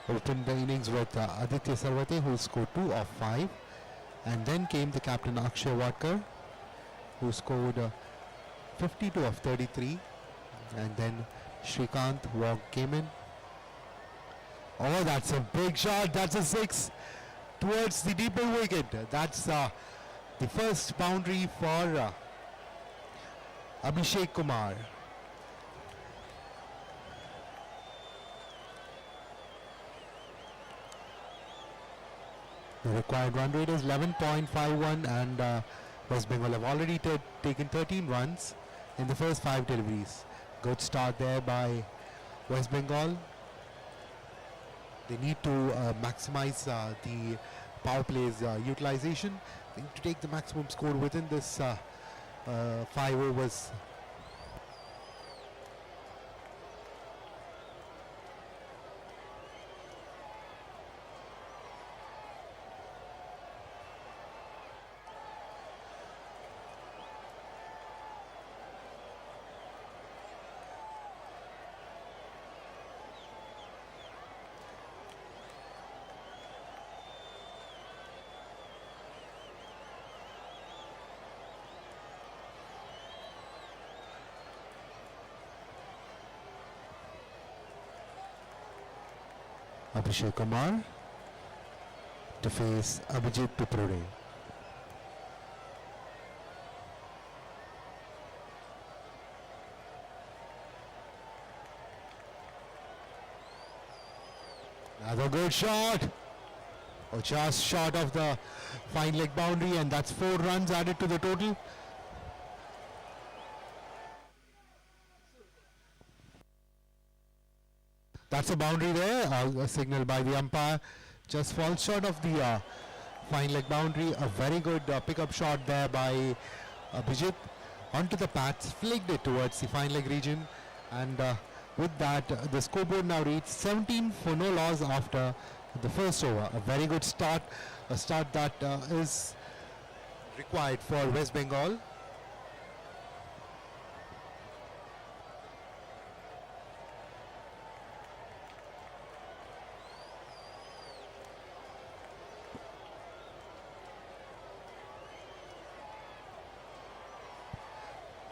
Opened the innings with Aditya Sarwate, who scored 2 of 5. And then came the captain Akshay Wadkar, who scored 52 of 33. And then Shrikant came in. Oh, that's a big shot. That's a 6 towards the deeper wicket. That's the first boundary for Abhishek Kumar. The required run rate is 11.51, and West Bengal have already taken 13 runs in the first 5 deliveries. Good start there by West Bengal. They need to maximize the power play's utilization. They need to take the maximum score within this 5 overs. Abhishek Kumar to face Abhijit Piprode. Another good shot. Oh, just short of the fine leg boundary, and that's 4 runs added to the total. That's a boundary there, a signal by the umpire. Just falls short of the fine leg boundary. A very good pickup shot there by Abhijit onto the pads, flicked it towards the fine leg region, and with that the scoreboard now reads 17 for no loss after the first over. A very good start, a start that is required for West Bengal.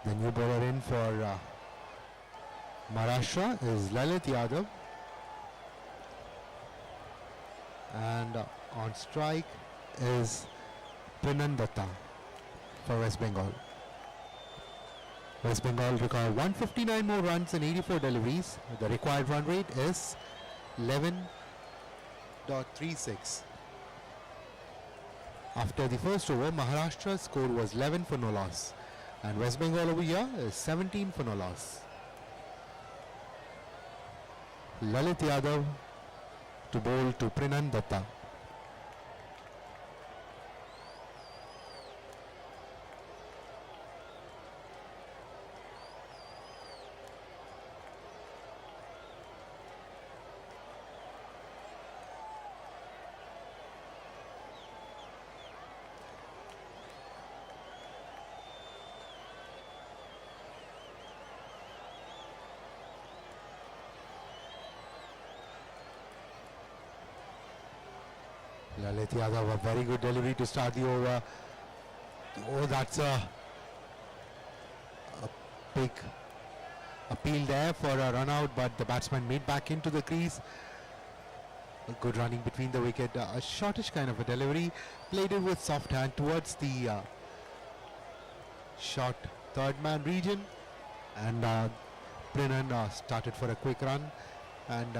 The new bowler in for Maharashtra is Lalit Yadav, and on strike is Prinandatta for West Bengal. West Bengal require 159 more runs and 84 deliveries. The required run rate is 11.36. After the first over, Maharashtra's score was 11 for no loss, and West Bengal over here is 17 for no loss. Lalit Yadav to bowl to Prinandatta. Lalit Yadav, a very good delivery to start the over. Oh, that's a big appeal there for a run out, but the batsman made back into the crease. A good running between the wicket, a shortish kind of a delivery, played it with soft hand towards the short third man region, and Prinan started for a quick run, and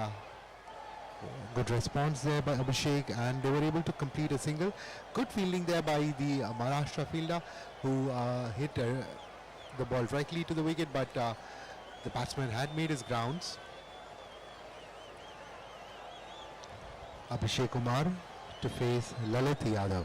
good response there by Abhishek, and they were able to complete a single. Good fielding there by the Maharashtra fielder, who hit the ball directly to the wicket, but the batsman had made his grounds. Abhishek Kumar to face Lalit Yadav.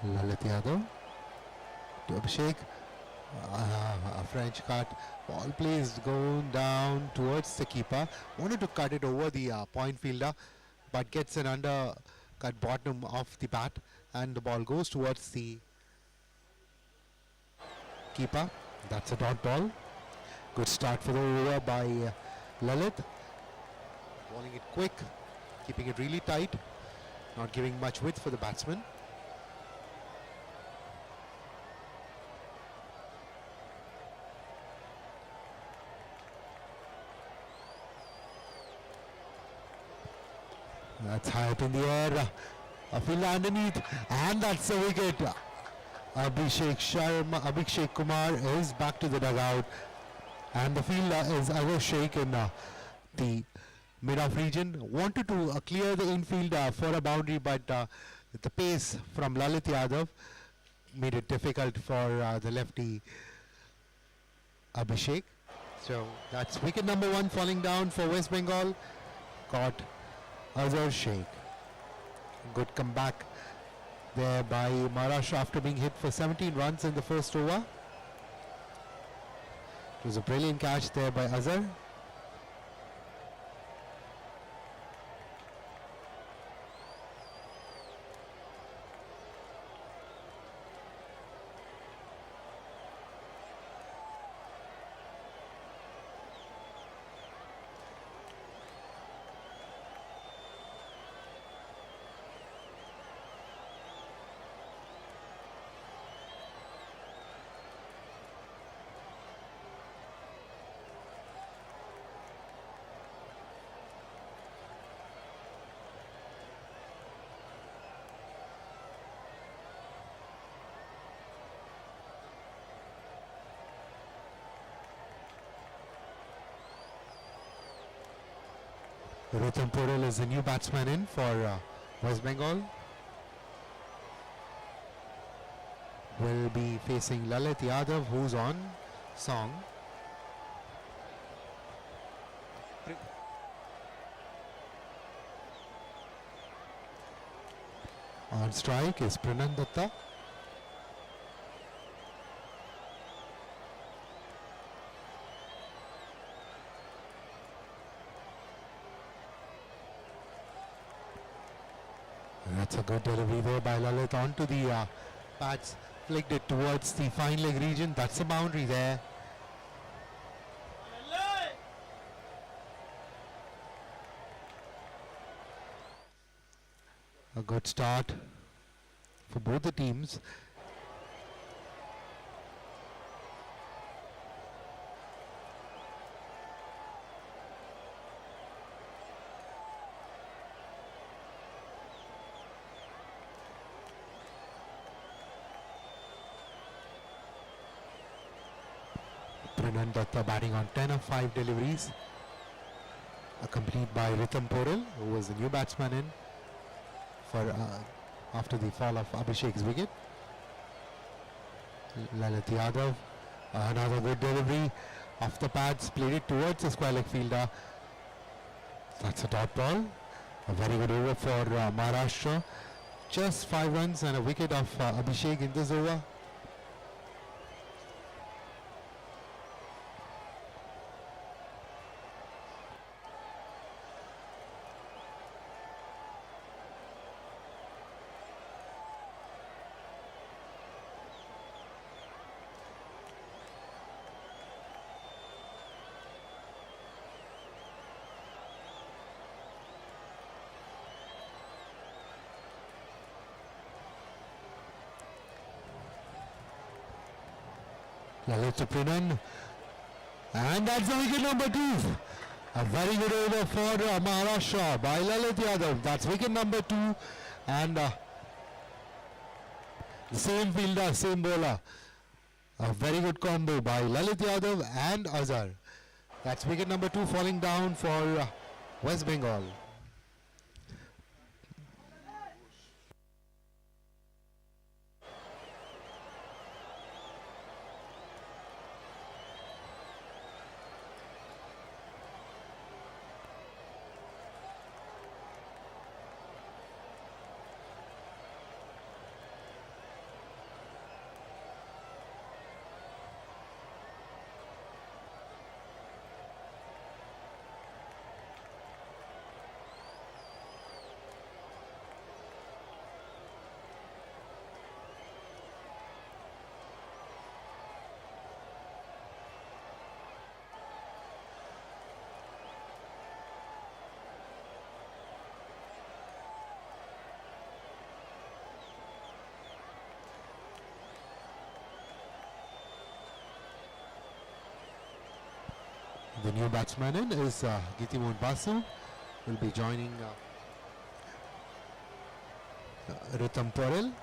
Lalit Yadav to Abhishek. A French cut. Ball placed going down towards the keeper. Wanted to cut it over the point fielder, but gets an undercut bottom of the bat, and the ball goes towards the keeper. That's a dot ball. Good start for the over by Lalit. Bowling it quick, keeping it really tight, not giving much width for the batsman. That's high up in the air. A fielder underneath, and that's the wicket. Abhishek Kumar is back to the dugout, and the fielder is Azhar Sheikh in the mid-off region. Wanted to clear the infield for a boundary, but the pace from Lalit Yadav made it difficult for the lefty Abhishek. So that's wicket number 1 falling down for West Bengal. Caught Azhar Sheikh. Good comeback there by Maharashtra after being hit for 17 runs in the first over. It was a brilliant catch there by Azhar. Thumba is the new batsman in for West Bengal. Will be facing Lalit Yadav, who's on song. On strike is Pranandatta. That's a good delivery there by Lalit onto the pads, flicked it towards the fine leg region. That's a boundary there. A good start for both the teams. Pranandatta batting on 10 of 5 deliveries, accompanied by Ritham Porel, who was the new batsman in for after the fall of Abhishek's wicket. Lalit Yadav, another good delivery off the pads, played it towards the square leg fielder. That's a dot ball. A very good over for Maharashtra. Just 5 runs and a wicket of Abhishek in this over. Lalit Pranan, and that's the wicket number 2. A very good over for Maharashtra by Lalit Yadav. That's wicket number 2, and the same fielder, same bowler. A very good combo by Lalit Yadav and Azhar. That's wicket number 2 falling down for West Bengal. The new batsman in is Gitimoon Basu. Will be joining Rhythm Porel.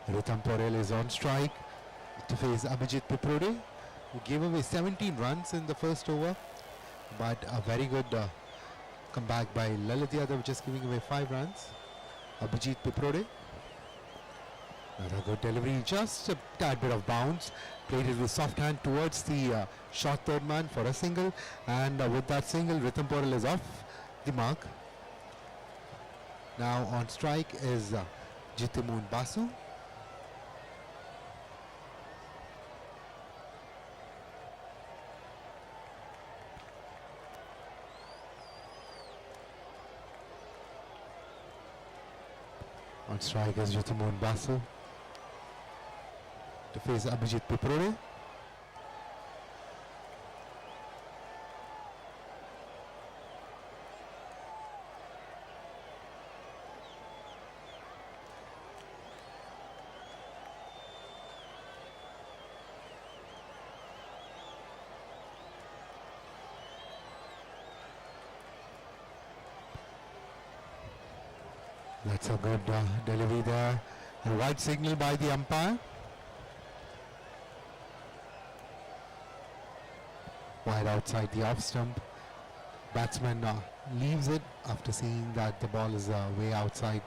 Rhythm Porel is on strike to face Abhijit Piprode, who gave away 17 runs in the first over, but a very good comeback by Lalit Yadav, just giving away 5 runs. Abhijit Piprode, another good delivery, just a tad bit of bounce, played it with soft hand towards the short third man for a single, and with that single, Rhythm Porel is off the mark. Now on strike is Gitimoon Basu. On strike is Gitimoon Basu to face Abhijit Piprode. That's a good delivery there. A white signal by the umpire. Wide outside the off stump. Batsman leaves it after seeing that the ball is way outside.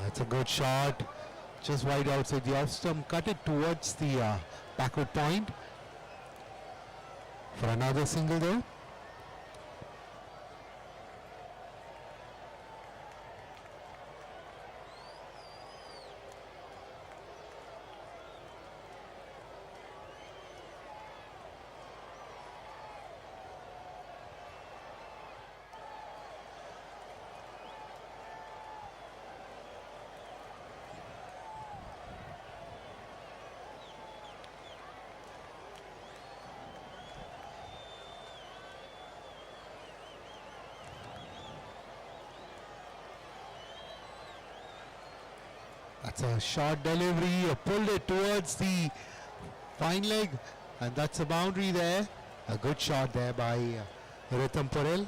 It's a good shot, just wide outside the off stump, cut it towards the backward point for another single there. That's a short delivery, pulled it towards the fine leg, and that's a boundary there. A good shot there by Rhythm Porel.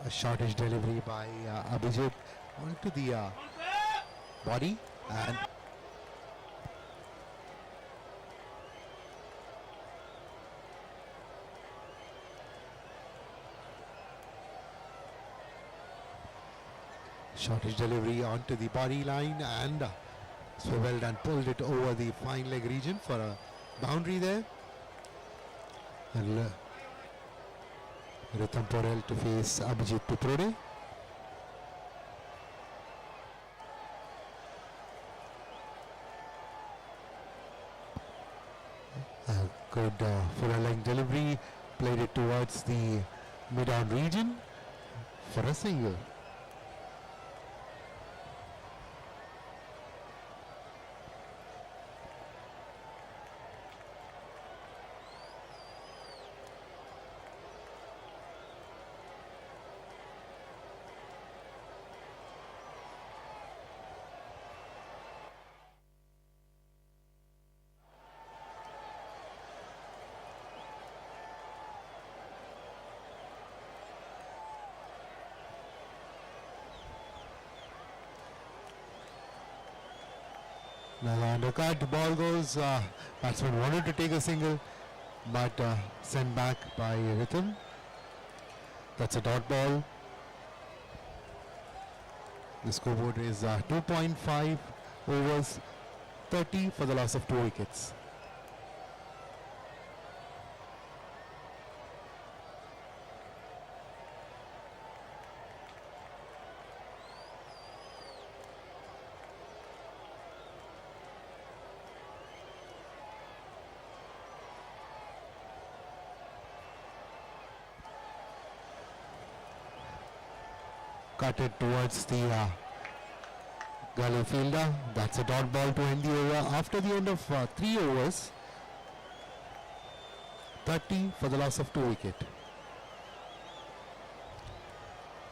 A shortish delivery by Abhijit onto the body, and shortish delivery onto the body line, and swiveled and pulled it over the fine leg region for a boundary there. And Rhythm Porel to face Abhijit Piprode. A good full length delivery, played it towards the mid-on region for a single. Now undercut, the ball goes, batsman wanted to take a single, but sent back by Rhythm. That's a dot ball. The scoreboard is 2.5 overs 30 for the loss of 2 wickets. Cut it towards the gully fielder. That's a dot ball to end the over. After the end of 3 overs, 30 for the loss of 2 wickets.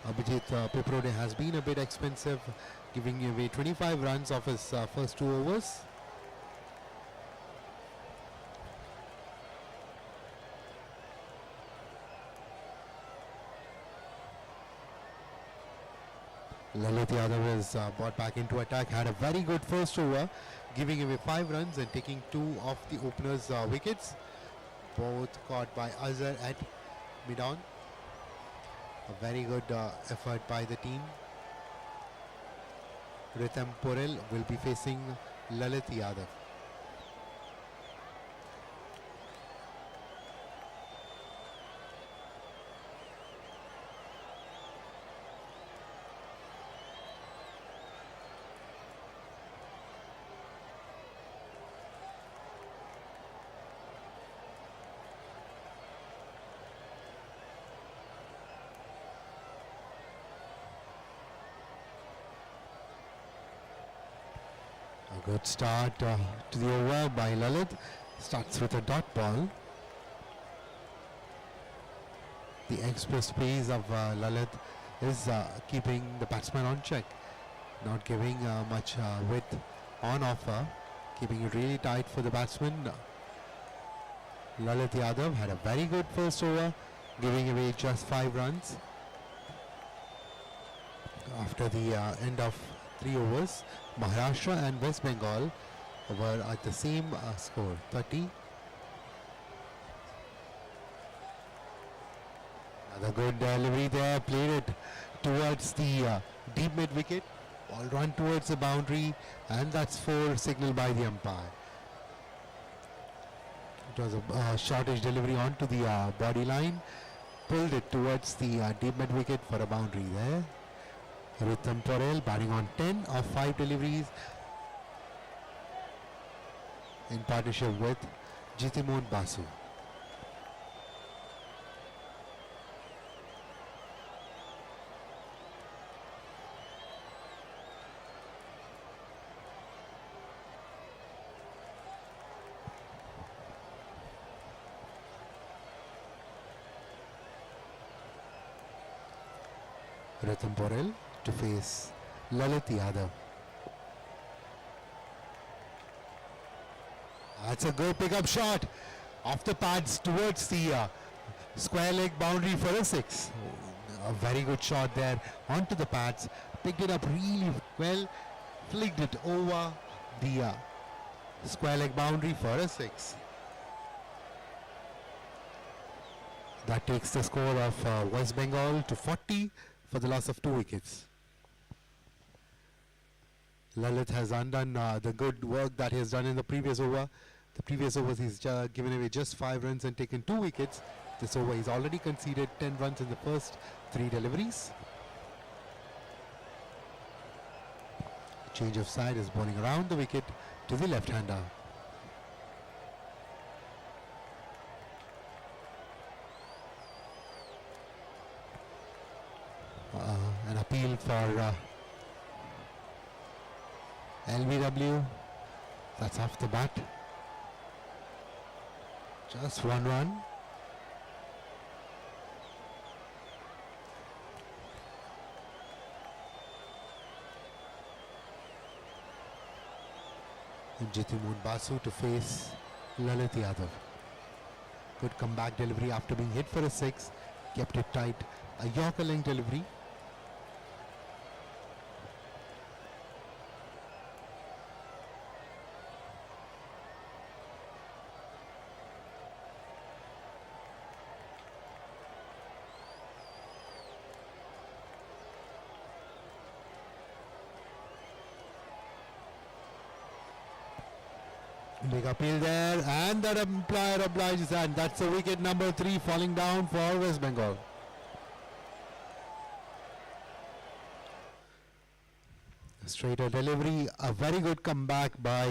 Abhijit Piprode has been a bit expensive, giving away 25 runs off his first 2 overs. Lalit Yadav is brought back into attack, had a very good first over, giving away 5 runs and taking 2 of the opener's wickets, both caught by Azhar at mid-on. A very good effort by the team. Rhythm Porel will be facing Lalit Yadav. A good start to the over by Lalit. Starts with a dot ball. The express pace of Lalit is keeping the batsman on check, not giving much width on offer, keeping it really tight for the batsman. Lalit Yadav had a very good first over, giving away just 5 runs. After the end of 3 overs, Maharashtra and West Bengal were at the same score, 30. Another good delivery there, played it towards the deep mid wicket. Ball run towards the boundary, and that's 4 signaled by the umpire. It was a shortish delivery onto the body line, pulled it towards the deep mid wicket for a boundary there. Rhythm Porel batting on 10 of 5 deliveries in partnership with Jitimohan Basu. Rhythm Porel to face Lalit Yadav. That's a good pickup shot off the pads towards the square leg boundary for a 6. A very good shot there onto the pads. Picked it up really well, flicked it over the square leg boundary for a 6. That takes the score of West Bengal to 40 for the loss of 2 wickets. Lalit has undone the good work that he has done in the previous over. The previous overs he's given away just 5 runs and taken 2 wickets. This over he's already conceded 10 runs in the first 3 deliveries. Change of side is bowling around the wicket to the left-hander. An appeal for LBW. That's off the bat. Just 1 run. And Jitimohan Basu to face Lalit Yadav. Good comeback delivery after being hit for a 6. Kept it tight. A Yorker length delivery. Big appeal there, and that umpire obliges, and that's the wicket number 3 falling down for West Bengal. Straighter delivery, a very good comeback by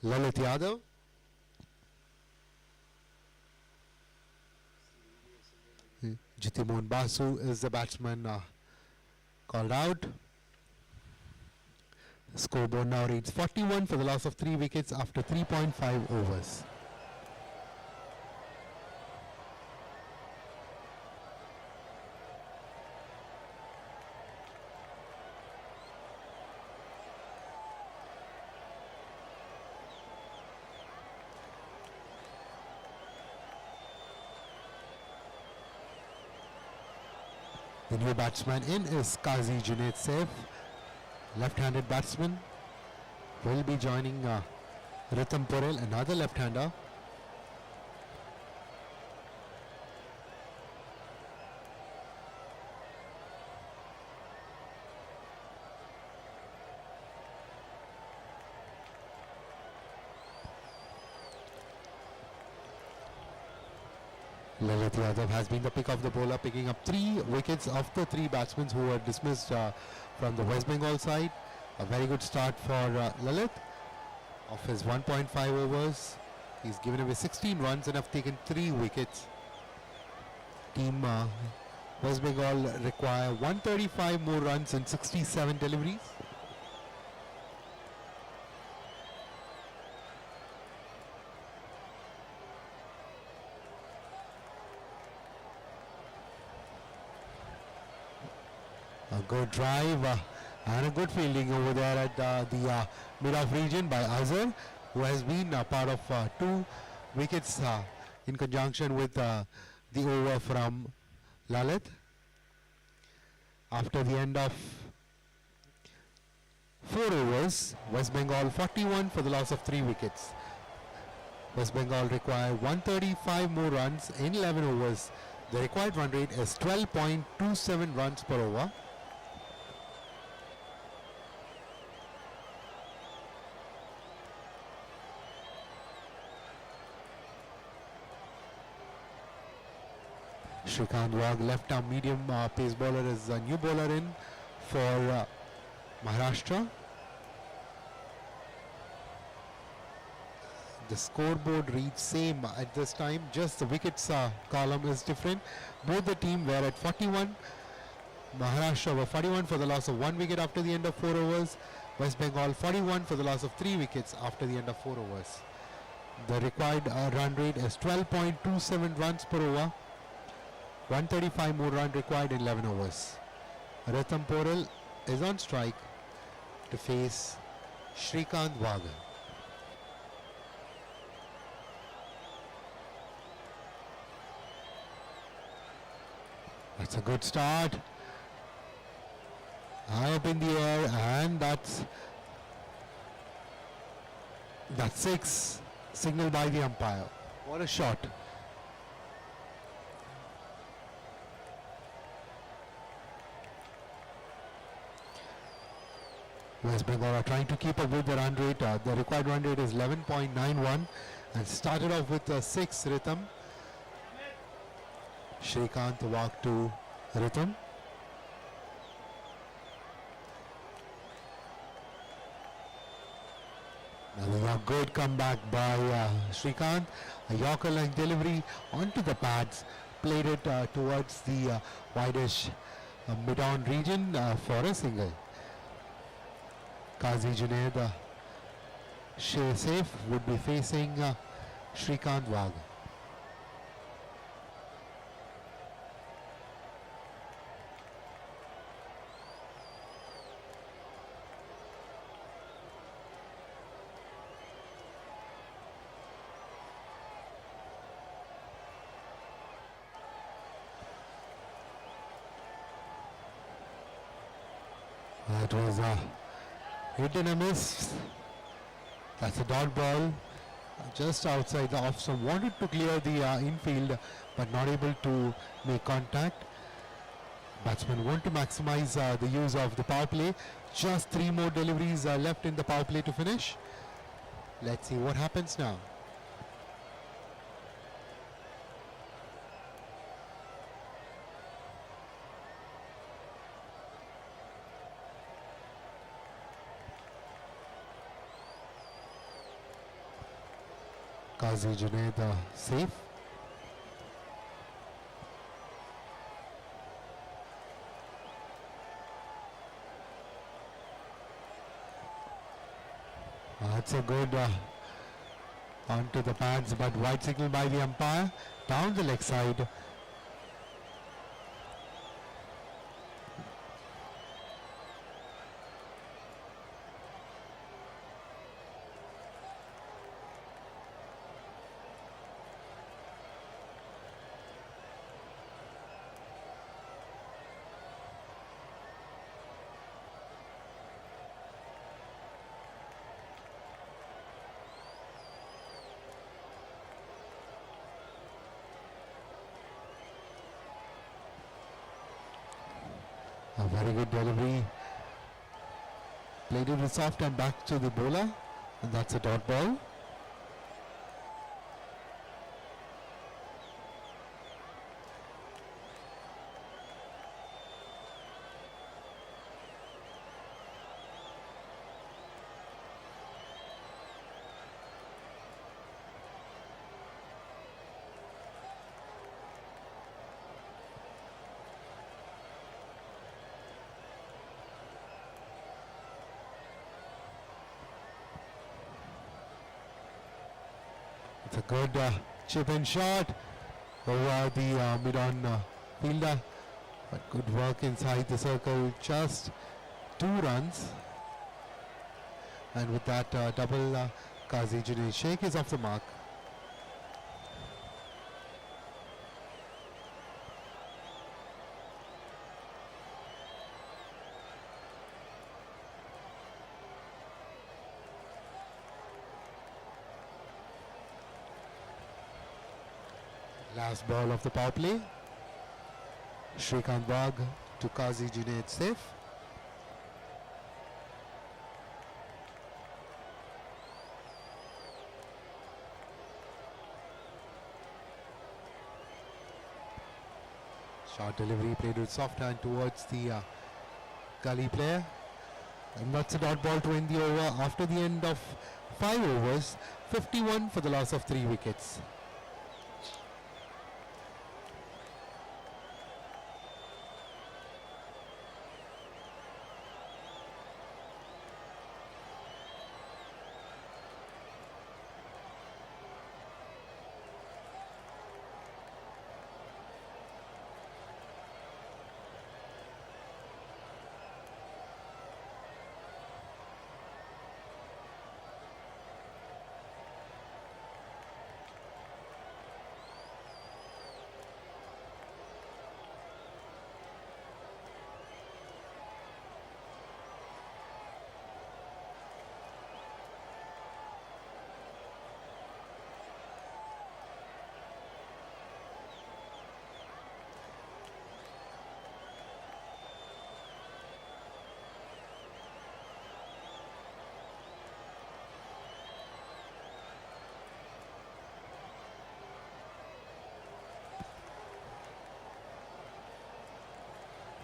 Lalit Yadav. Jitimohan Basu is the batsman called out. The scoreboard now reads 41 for the loss of 3 wickets after 3.5 overs. The new batsman in is Qazi Junaid Saif, left-handed batsman. Will be joining Ritham Porel, another left-hander. Lalit Yadav has been the pick of the bowler, picking up 3 wickets of the 3 batsmen who were dismissed from the West Bengal side. A very good start for Lalit. Of his 1.5 overs, he's given away 16 runs and have taken 3 wickets. Team West Bengal require 135 more runs in 67 deliveries. A good drive and a good fielding over there at the mid-off region by Azhar, who has been part of 2 wickets in conjunction with the over from Lalit. After the end of 4 overs, West Bengal 41 for the loss of 3 wickets. West Bengal require 135 more runs in 11 overs. The required run rate is 12.27 runs per over. Shrikant Wagh, left-arm medium pace bowler, is a new bowler in for Maharashtra. The scoreboard reads same at this time, just the wickets column is different. Both the team were at 41. Maharashtra were 41 for the loss of 1 wicket after the end of 4 overs. West Bengal 41 for the loss of 3 wickets after the end of 4 overs. The required run rate is 12.27 runs per over. 135 more run required in 11 overs. Ritham Porel is on strike to face Shrikant Wagh. That's a good start. High up in the air, and that's 6, signaled by the umpire. What a shot. West Bengal are trying to keep up with the run rate. The required run rate is 11.91 and started off with 6 Ritham. Shrikant Wagh to Ritham. Another good comeback by Shrikant. A Yorker length delivery onto the pads. Played it towards the wideish mid-on region for a single. Qazi Junaid Saif would be facing Shrikant Wagh. That was a hit and a miss. That's a dot ball just outside the off stump. Wanted to clear the infield but not able to make contact. Batsmen want to maximize the use of the power play. Just 3 more deliveries left in the power play to finish. Let's see what happens now. Qazi Junaid safe. That's a good onto the pads, but wide signal by the umpire down the leg side. A very good delivery. Played it with soft and back to the bowler, and that's a dot ball. It's a good chip in shot over the mid-on fielder, but good work inside the circle, just 2 runs. And with that double, Qazi Junaid Sheikh is off the mark. Last ball of the power play. Shrikant Bagh to Qazi Junaid safe. Short delivery played with soft hand towards the gully player. And that's a dot ball to end the over after the end of 5 overs. 51 for the loss of 3 wickets.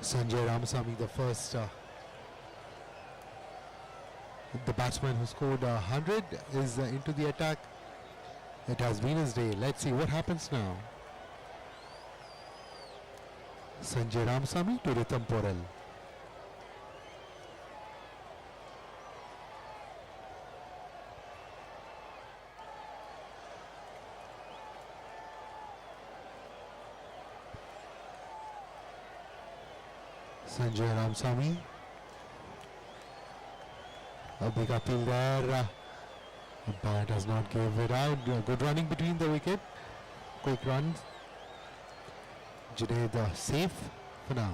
Sanjay Ramasamy, the first, the batsman who scored 100, is into the attack. It has been his day. Let's see what happens now. Sanjay Ramasamy to Rhythm Porel. Sanjay Ramasamy. A big appeal there. Umpire does not give it out. Good running between the wicket. Quick runs. Junaid safe for now.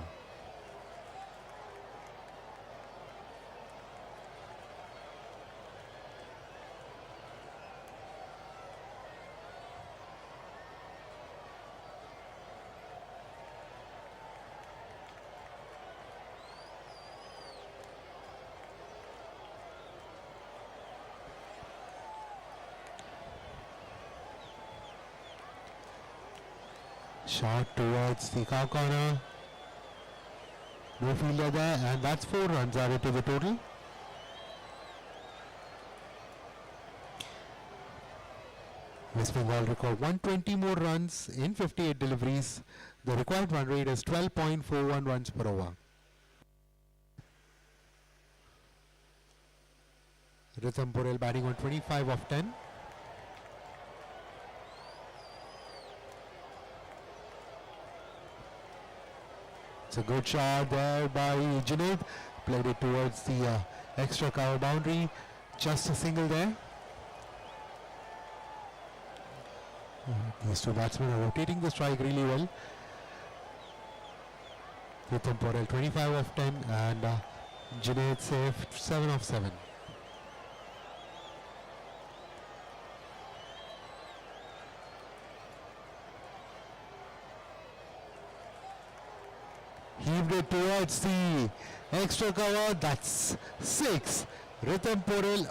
Shot towards the cow corner. No fielder there, and that's 4 runs added to the total. West Bengal record 120 more runs in 58 deliveries. The required run rate is 12.41 runs per over. Rhythm Porel batting on 25 of 10. It's a good shot there by Junaid. Played it towards the extra cover boundary. Just a single there. These two batsmen are rotating the strike really well. Rhythm Porel 25 of 10 and Junaid safe 7 of 7. Heaved it towards the extra cover. That's 6. Rhythm Porel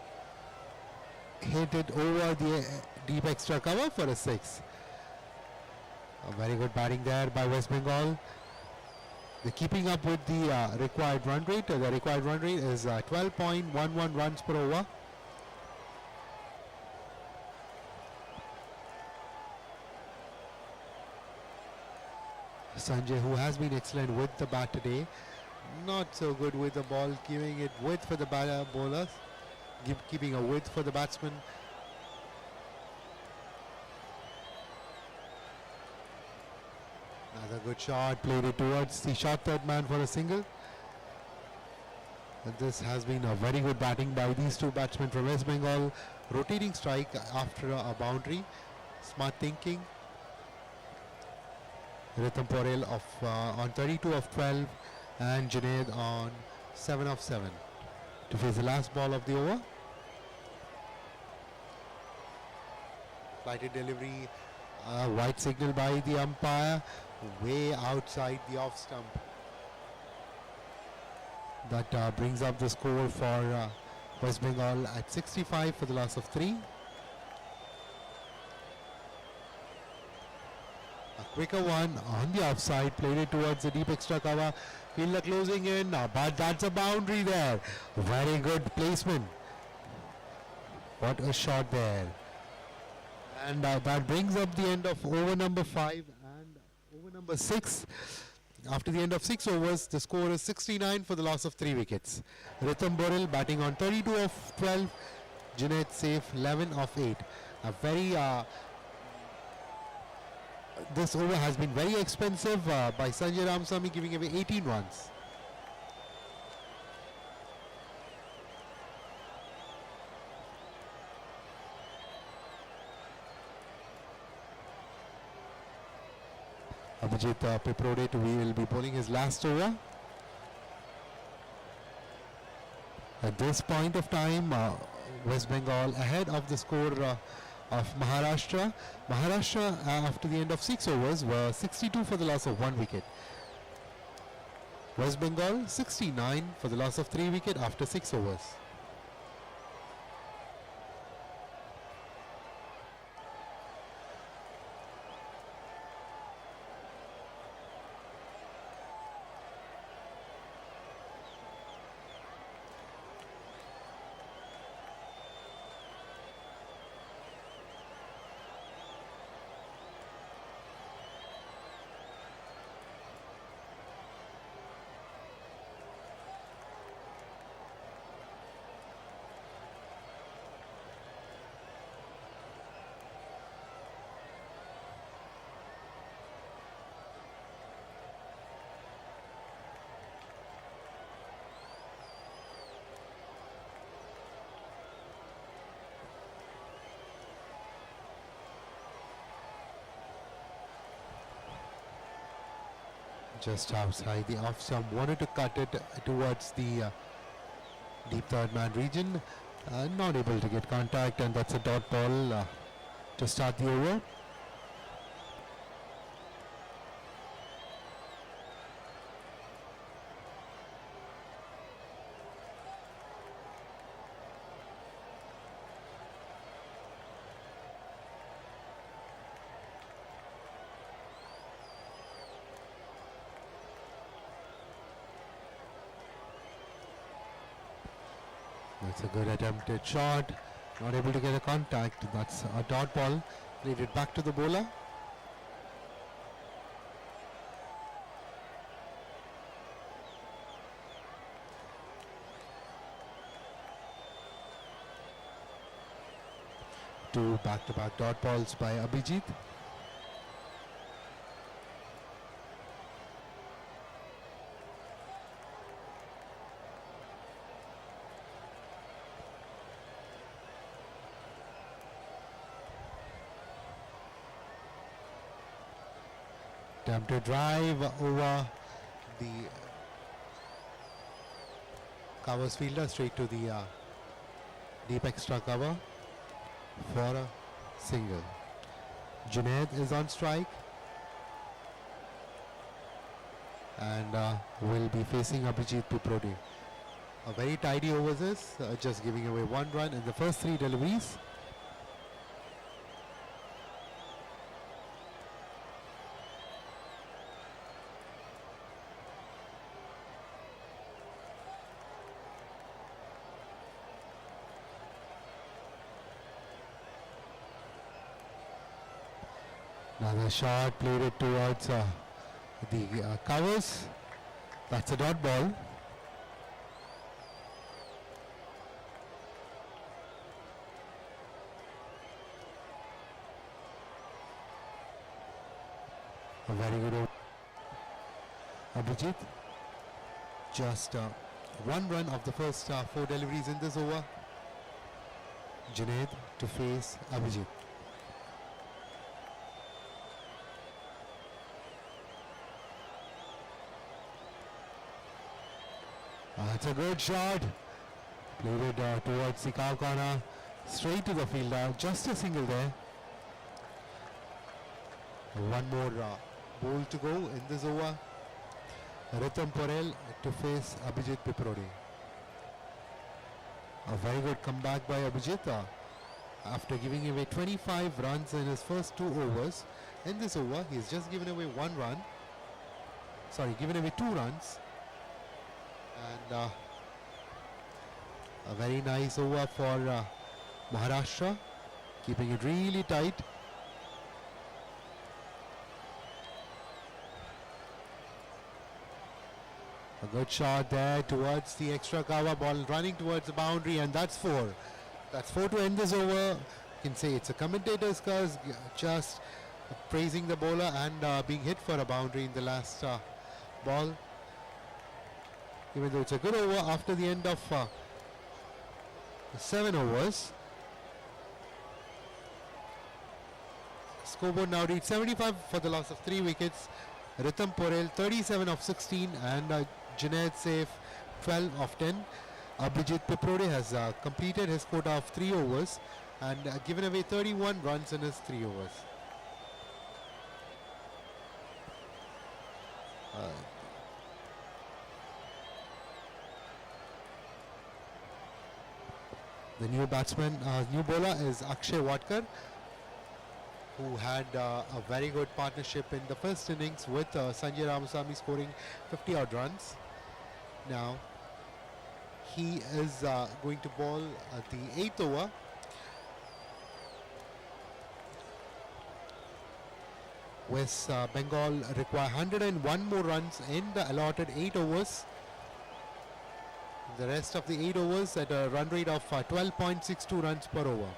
hit it over the deep extra cover for a 6. A very good batting there by West Bengal. They're keeping up with the required run rate. The required run rate is 12.11 runs per over. Sanjay, who has been excellent with the bat today, not so good with the ball, giving it width for the bowlers, keeping a width for the batsman. Another good shot, played it towards the short third man for a single. And this has been a very good batting by these two batsmen from West Bengal. Rotating strike after a boundary. Smart thinking. Rhythm Porel on 32 of 12 and Junaid on 7 of 7 to face the last ball of the over. Flighted delivery, white signal by the umpire, way outside the off stump. That brings up the score for West Bengal at 65 for the loss of 3. A quicker one on the offside, played it towards the deep extra cover. Fielder closing in, but that's a boundary there. Very good placement. What a shot there. And that brings up the end of over number 5 and over number 6. After the end of 6 overs, the score is 69 for the loss of 3 wickets. Rhythm Porel batting on 32 of 12. Junaid safe 11 of 8. A very this over has been very expensive by Sanjay Ramasamy, giving away 18 runs. Abhijit Piprode will be bowling his last over. At this point of time, West Bengal ahead of the score of Maharashtra. Maharashtra after the end of 6 overs were 62 for the loss of 1 wicket. West Bengal 69 for the loss of 3 wicket after 6 overs. Just outside the off stump, wanted to cut it towards the deep third man region, not able to get contact, and that's a dot ball to start the over. That's a good attempted shot. Not able to get a contact. That's a dot ball. Played it back to the bowler. Two back-to-back dot balls by Abhijit. Attempted drive over the covers fielder straight to the deep extra cover for a single. Junaid is on strike and will be facing Abhijit Piprodi. A very tidy overs this, just giving away one run in the first three deliveries. Another shot, played it towards the covers. That's a dot ball. A very good over. Abhijit. Just one run of the first four deliveries in this over. Junaid to face Abhijit. That's a good shot. Played it towards the cow corner. Straight to the fielder. Just a single there. One more ball to go in this over. Rhythm Porel to face Abhijit Piprodi. A very good comeback by Abhijit after giving away 25 runs in his first two overs. In this over, he's just given away one run. Sorry, given away 2 runs. And a very nice over for Maharashtra, keeping it really tight. A good shot there towards the extra cover, ball running towards the boundary, and that's 4. That's 4 to end this over. You can say it's a commentator's curse, just praising the bowler and being hit for a boundary in the last ball. Even though it's a good over after the end of 7 overs. Scoreboard now reads 75 for the loss of 3 wickets. Rhythm Porel 37 of 16 and Junaid Saif 12 of 10. Abhijit Piprodi has completed his quota of 3 overs and given away 31 runs in his 3 overs. The new batsman, new bowler is Akshay Watkar, who had a very good partnership in the first innings with Sanjay Ramasamy scoring 50 odd runs. Now he is going to bowl the 8th over. West Bengal require 101 more runs in the allotted 8 overs. The rest of the 8 overs at a run rate of 12.62 runs per over.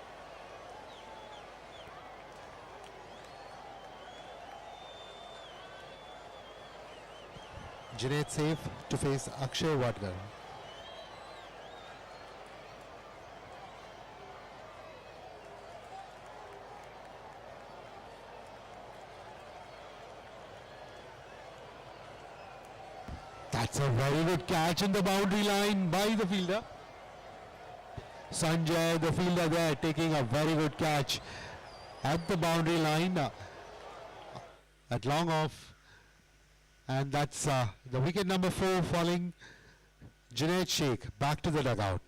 Junaid Saif to face Akshay Watkar. That's a very good catch in the boundary line by the fielder. Sanjay, the fielder there, taking a very good catch at the boundary line at long off. And that's the wicket number 4 falling. Junaid Sheikh back to the dugout.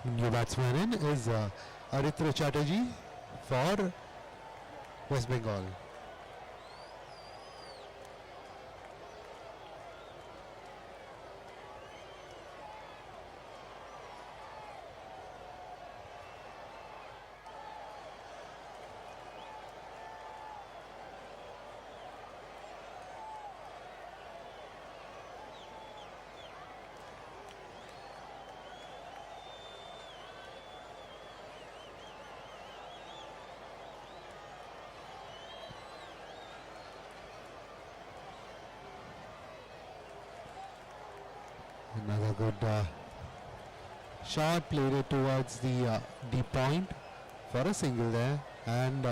New batsman in is Aritra Chatterjee for West Bengal. Another good shot, played it towards the deep point for a single there, and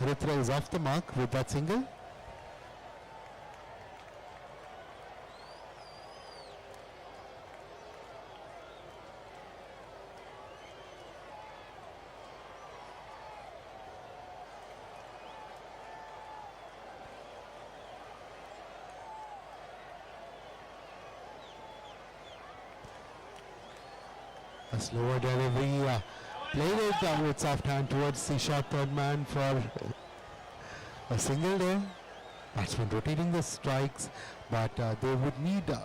Ritra is off the mark with that single. A slower delivery, played it with soft hand towards the short third man for a single there. Batsman rotating the strikes, but they would need a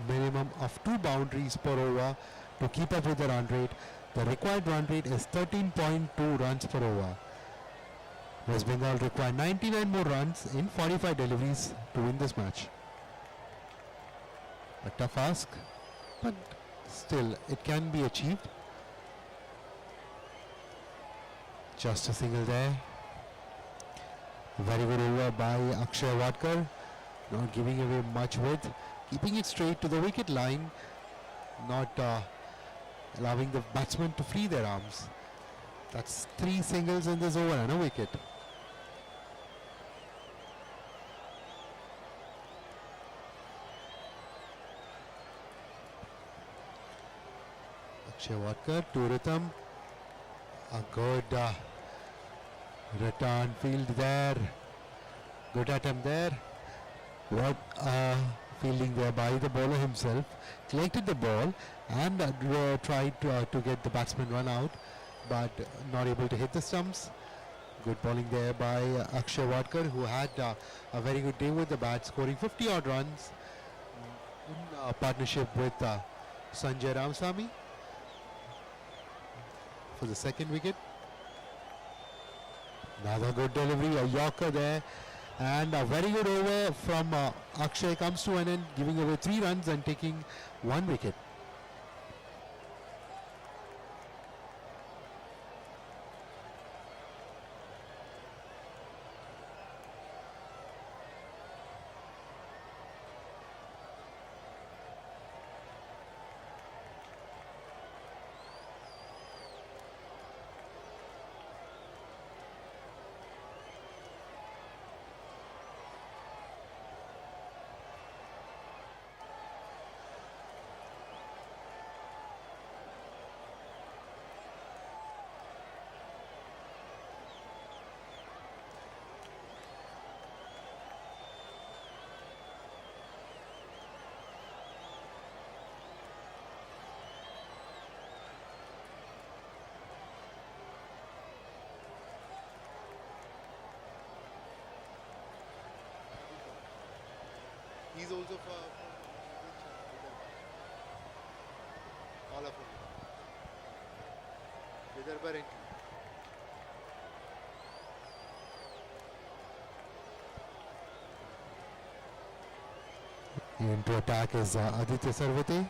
minimum of 2 boundaries per over to keep up with the run rate. The required run rate is 13.2 runs per over. West Bengal require 99 more runs in 45 deliveries to win this match. A tough ask, but still it can be achieved. Just a single there. Very good over by Akshay Wadkar, not giving away much width, keeping it straight to the wicket line, not allowing the batsmen to free their arms. That's 3 singles in this over and a wicket. Akshay Wadkar to Rhythm. A good return field there. Good attempt there. What fielding there by the bowler himself. Collected the ball and tried to get the batsman run out, but not able to hit the stumps. Good bowling there by Akshay Wadkar, who had a very good day with the bat, scoring 50 odd runs in partnership with Sanjay Ramasamy for the second wicket. Another good delivery, a Yorker there, and a very good over from Akshay comes to an end, giving away 3 runs and taking 1 wicket. He's also for all of them. Vidarbha into attack is Aditya Sarvate.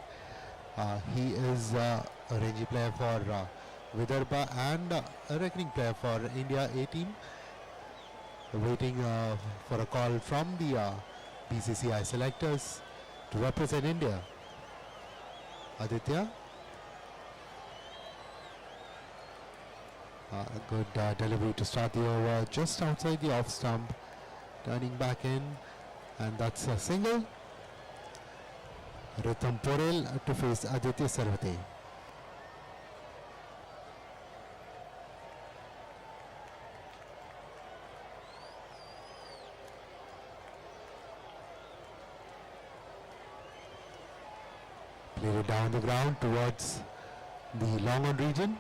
He is a rangy player for Vidarbha and a reckoning player for India A team. Waiting for a call from the BCCI selectors to represent India. Aditya. A good delivery to start the over just outside the off stump. Turning back in, and that's a single. Rhythm Porel to face Aditya Sarvate. Played it down the ground towards the long on region.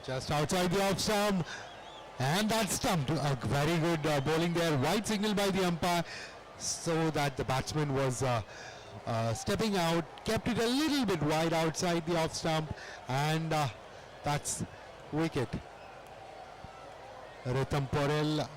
Just outside the off stump, and that's stumped. A very good bowling there. Wide signal by the umpire, so that the batsman was stepping out, kept it a little bit wide outside the off stump, and that's wicket. Rithamporel.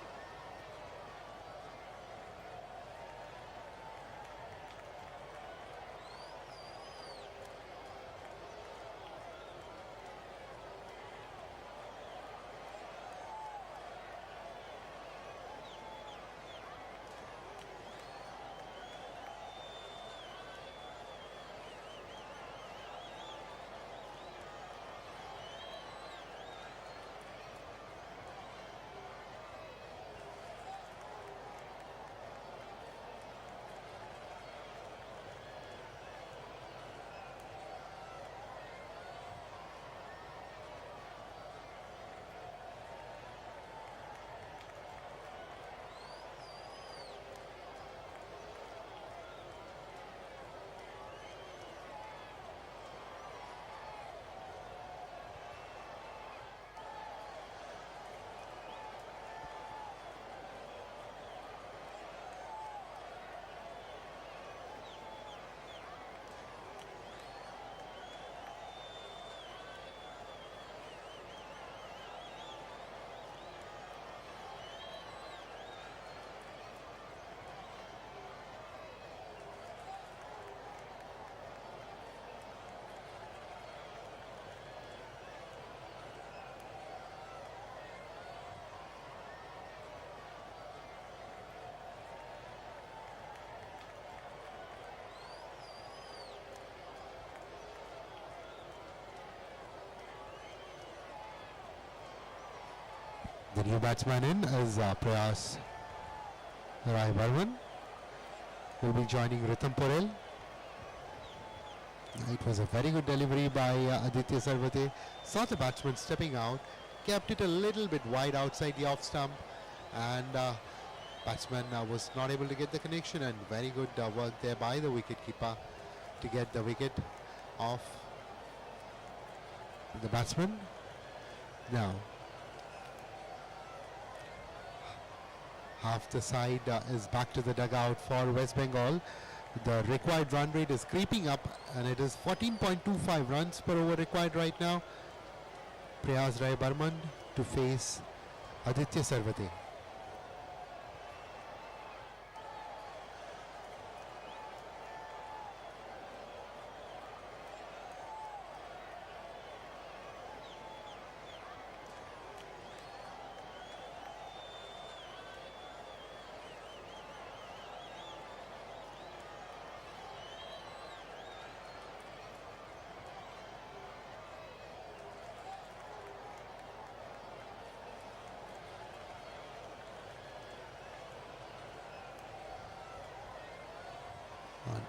The new batsman in is Prayas Rai Barman, who will be joining Rithamporel. It was a very good delivery by Aditya Sarvate. Saw the batsman stepping out, kept it a little bit wide outside the off stump, and batsman was not able to get the connection, and very good work there by the wicketkeeper to get the wicket off the batsman. Now, half the side is back to the dugout for West Bengal. The required run rate is creeping up, and it is 14.25 runs per over required right now. Prayas Rai Barman to face Aditya Sarvate.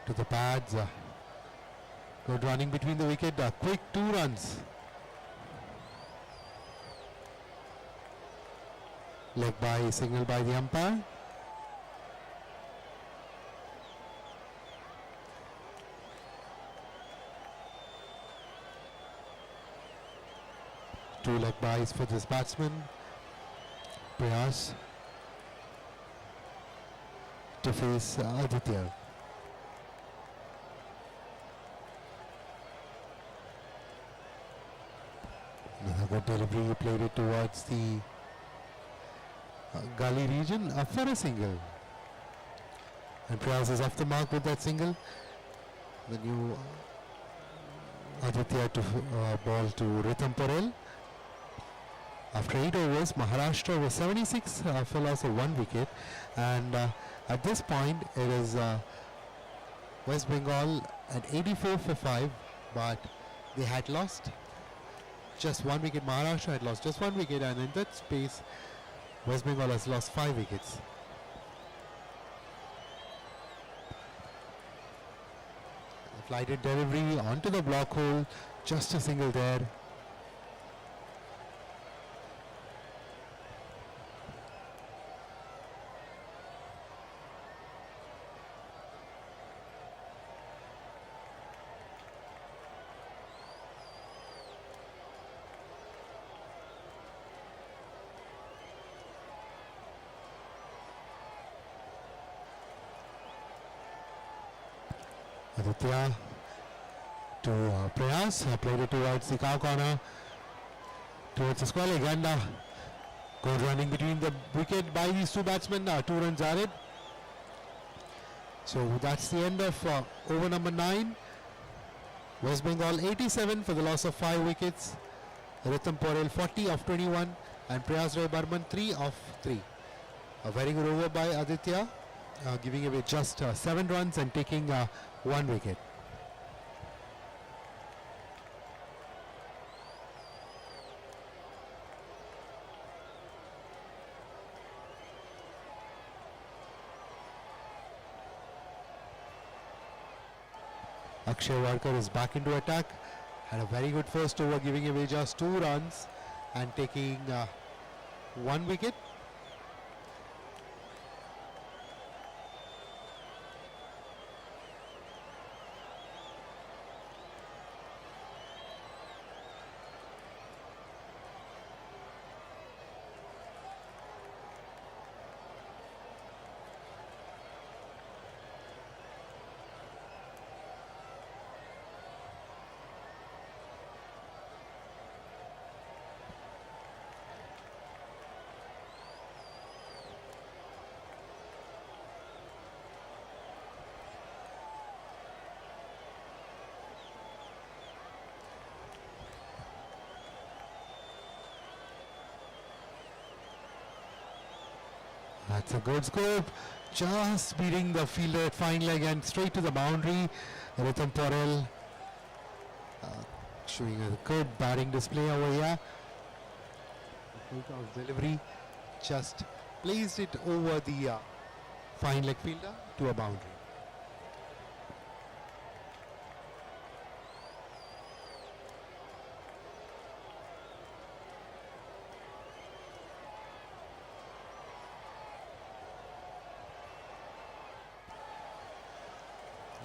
To the pads, good running between the wicket, quick 2 runs. Leg by signal by the umpire. Two leg byes for this batsman. Prayas to face Aditya. Another good delivery, he played it towards the gully region for a single. And Prayas is off the mark with that single. The new Aditya to ball to Rithamporel. After 8 overs, Maharashtra was 76 for loss of 1 wicket. And at this point, it is West Bengal at 84 for 5, but they had lost just 1 wicket. Maharashtra had lost just 1 wicket, and in that space, West Bengal has lost 5 wickets. Flighted delivery onto the block hole, just a single there. Aditya to Prayas, played it towards the cow corner, towards the square leg, and good running between the wicket by these two batsmen. 2 runs added. So that's the end of over number 9. West Bengal 87 for the loss of 5 wickets. Rhythm Porel 40 of 21 and Prayas Rai Burman 3 of 3. A very good over by Aditya, giving away just 7 runs and taking 1 wicket. Akshay Warkar is back into attack. Had a very good first over, giving away just 2 runs and taking 1 wicket. That's a good scope. Just beating the fielder at fine leg and straight to the boundary. Rhythm Porel showing a good batting display over here. Full toss delivery. Just placed it over the fine leg fielder to a boundary.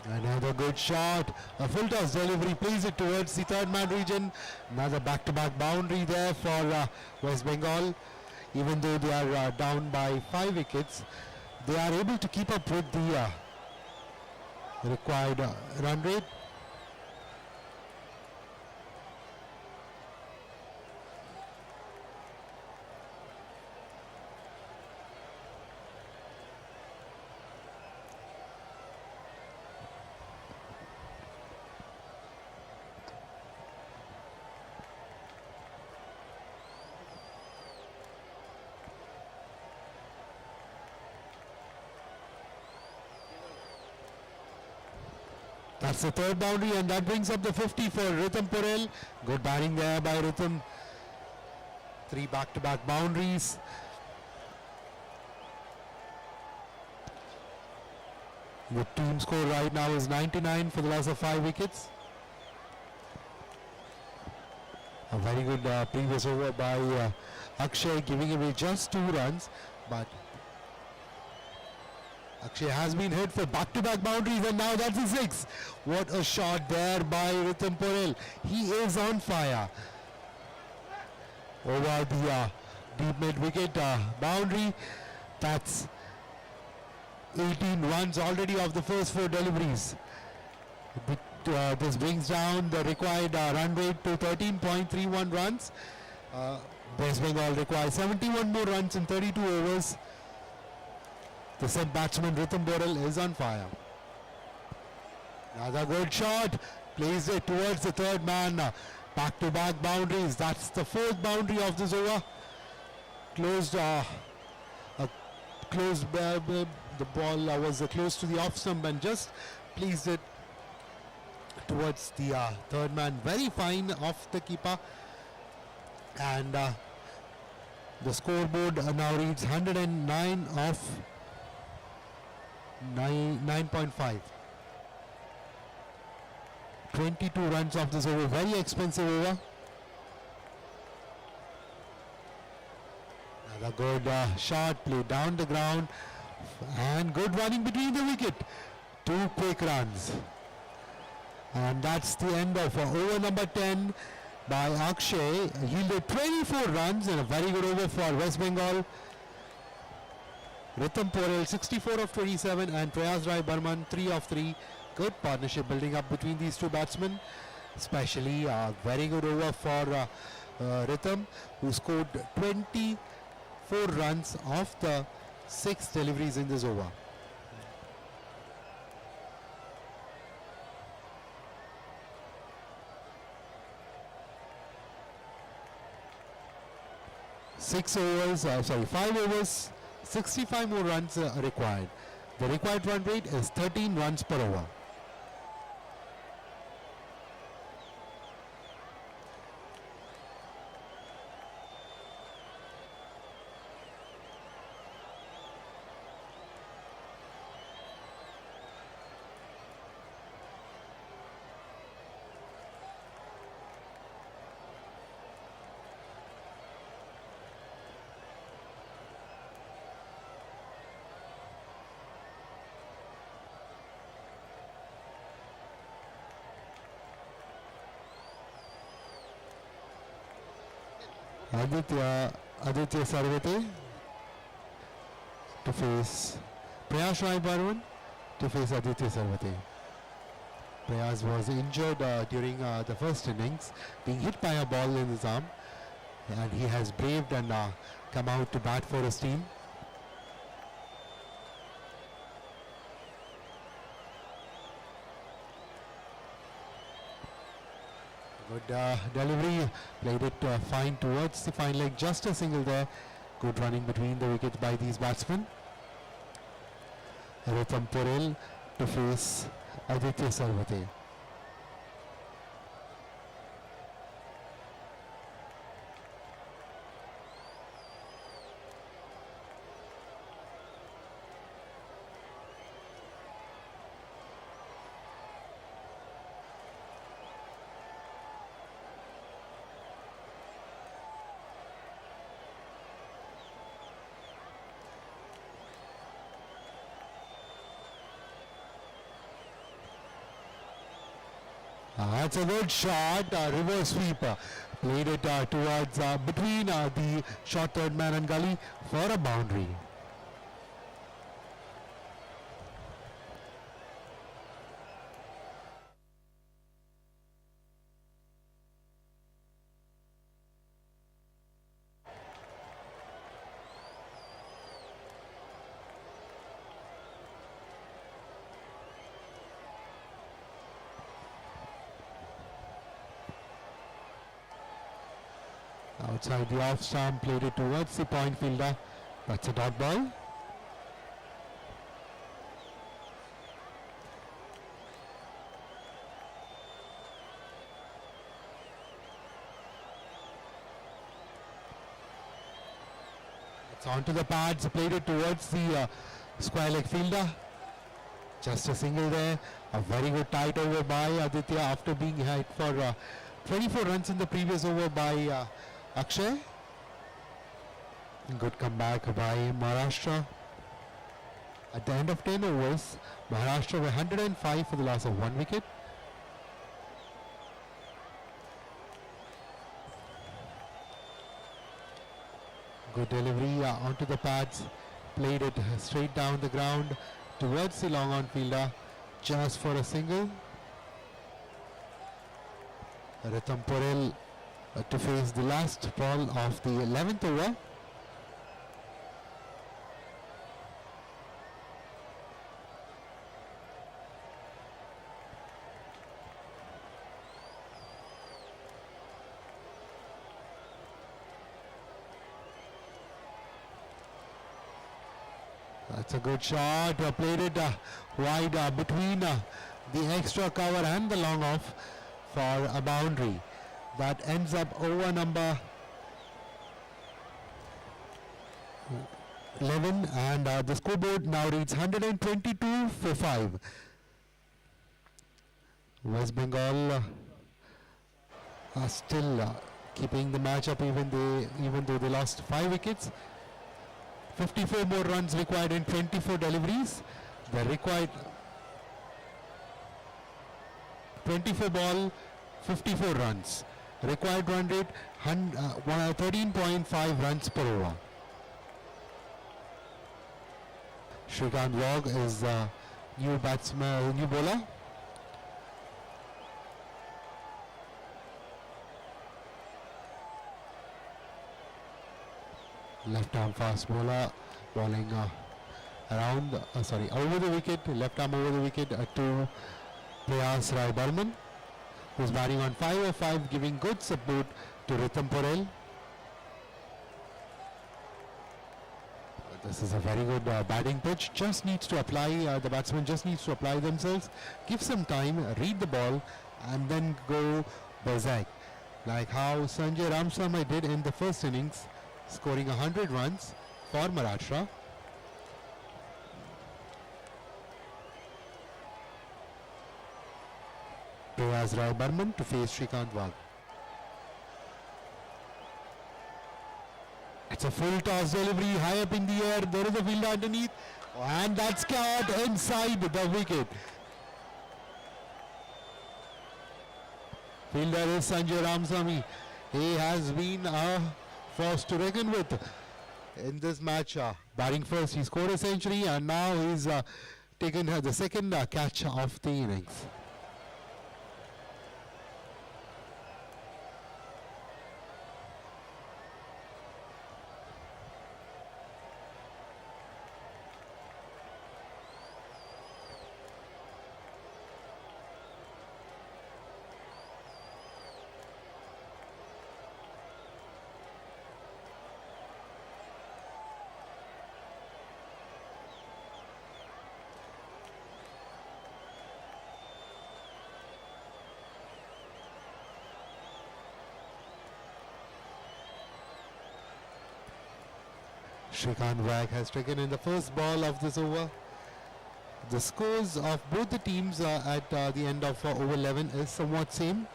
Another good shot, a full toss delivery, plays it towards the third man region. Another back-to-back boundary there for West Bengal. Even though they are down by 5 wickets, they are able to keep up with the required run rate. That's the third boundary, and that brings up the 50 for Rhythm Porel. Good batting there by Rhythm. 3 back-to-back boundaries. The team score right now is 99 for the loss of 5 wickets. A very good previous over by Akshay, giving away just 2 runs, but Akshay has been hit for back-to-back boundaries, and now that's a 6. What a shot there by Rhythm Porel. He is on fire. Over the deep mid-wicket boundary. That's 18 runs already of the first 4 deliveries. This brings down the required run rate to 13.31 runs. West Bengal requires 71 more runs in 32 overs. The said batsman Rhythm Porel is on fire. Another good shot, plays it towards the third man. Back-to-back boundaries. That's the 4th boundary of this over. Closed, the ball was close to the off stump and just placed it towards the third man. Very fine off the keeper, and the scoreboard now reads 109 off 9.5. 22 runs off this over. Very expensive over. Another good shot, played down the ground, and good running between the wicket. 2 quick runs, and that's the end of over number 10 by Akshay. Yielded 24 runs and a very good over for West Bengal. Rhythm Porel 64 of 27 and Prayas Rai Burman 3 of 3 Good partnership building up between these two batsmen. Especially a very good over for Rhythm, who scored 24 runs off the 6 deliveries in this over. Five overs, 65 more runs are required. The required run rate is 13 runs per over. Aditya Sarvate to face Prayas Rai Barwan to face Aditya Sarvate. Prayas was injured during the first innings, being hit by a ball in his arm, and he has braved and come out to bat for his team. Good delivery, played it fine towards the fine leg, just a single there. Good running between the wickets by these batsmen. Rhythm Porel to face Aditya Sarvate. That's a good shot, reverse sweep. Played it towards between the short third man and gully for a boundary. Outside the off stump, played it towards the point fielder. That's a dot ball. It's onto the pads, played it towards the square leg fielder. Just a single there. A very good tight over by Aditya after being hit for 24 runs in the previous over by Akshay. Good comeback by Maharashtra. At the end of 10 overs, Maharashtra were 105 for the loss of 1 wicket. Good delivery onto the pads. Played it straight down the ground towards the long on fielder just for a single. Rhythm Porel to face the last ball of the 11th over. That's a good shot. Played it wide between the extra cover and the long off for a boundary. That ends up over number 11, and the scoreboard now reads 122 for 5. West Bengal are still keeping the match up even though they lost 5 wickets. 54 more runs required in 24 deliveries. The required 24 ball, 54 runs. Required run rate 13.5 runs per over. Shrikant Log is new batsman, new bowler. Left arm fast bowler bowling over the wicket, left arm over the wicket to Prayas Rai Burman, who's batting on 5/5, giving good support to Rhythm Porel. This is a very good batting pitch. Just needs to apply, the batsman just needs to apply themselves, give some time, read the ball, and then go berserk. Like how Sanjay Ramsamy did in the first innings, scoring 100 runs for Maharashtra. Prayas Rai Burman to face Shrikant Wagh. It's a full toss delivery, high up in the air. There is a fielder underneath, and that's caught inside the wicket. Fielder is Sanjay Ramsamy. He has been a force to reckon with in this match. Batting first, he scored a century, and now he's taken the second catch of the innings. Shrikant Wagh has taken in the first ball of this over. The scores of both the teams at the end of over 11 is somewhat same.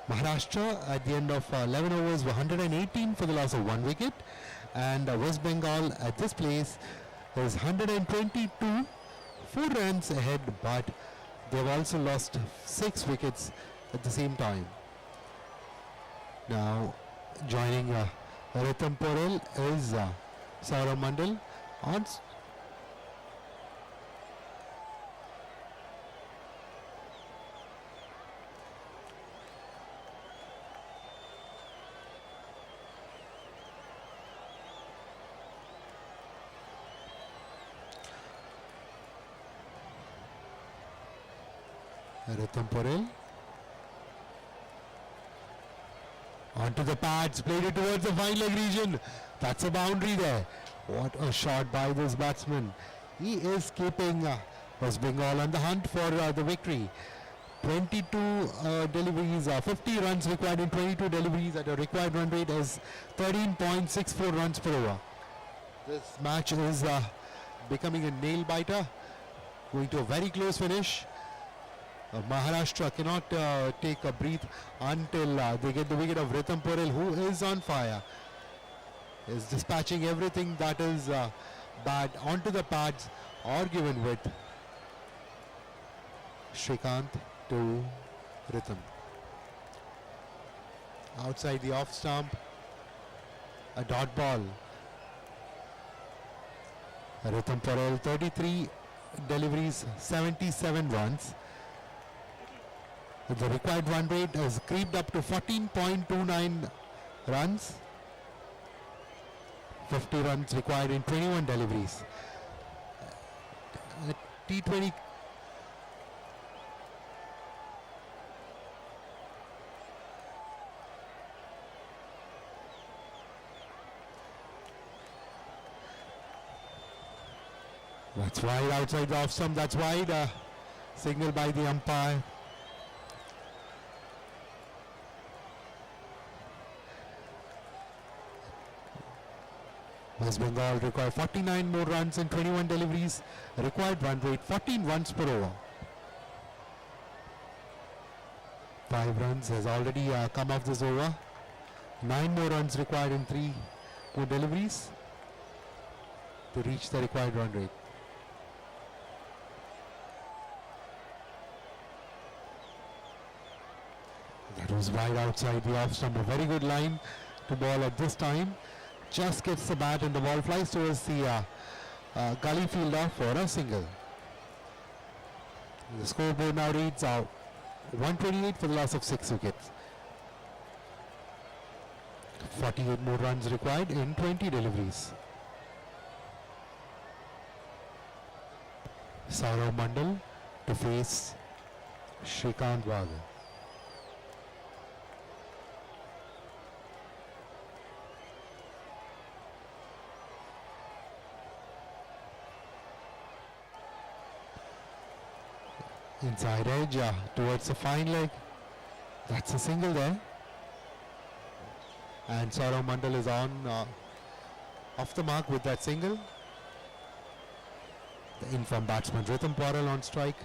Maharashtra at the end of 11 overs were 118 for the loss of 1 wicket, and West Bengal at this place is 122, 4 runs ahead, but they've also lost 6 wickets at the same time. Now joining Rhythm Porel is Saurav Mandal on Rhythm Porel onto the pads, played it towards the fine leg region. That's a boundary there. What a shot by this batsman. He is keeping West Bengal on the hunt for the victory. 22 deliveries, 50 runs required in 22 deliveries at a required run rate is 13.64 runs per over. This match is becoming a nail biter, going to a very close finish. Maharashtra cannot take a breath until they get the wicket of Rhythm Porel, who is on fire. Is dispatching everything that is bad onto the pads or given with. Shrikant to Rhythm. Outside the off stump, a dot ball. Rhythm Porel 33 deliveries, 77 runs. The required run rate has creeped up to 14.29 runs. 50 runs required in 21 deliveries. T20 that's wide outside the off stump. That's wide. Signal by the umpire. West Bengal require 49 more runs in 21 deliveries. Required run rate 14 runs per over. 5 runs has already come off this over. 9 more runs required in 3 more deliveries to reach the required run rate. That was wide outside the off stump. A very good line to ball at this time. Just gets the bat and the ball flies towards the gully fielder for a single. The scoreboard now reads 128 for the loss of 6 wickets. 48 more runs required in 20 deliveries. Saurav Mandal to face Shrikant Wagh. Inside edge towards the fine leg. That's a single there. And Saurav Mandal is on off the mark with that single. The in-form batsman Rhythm Paurel on strike.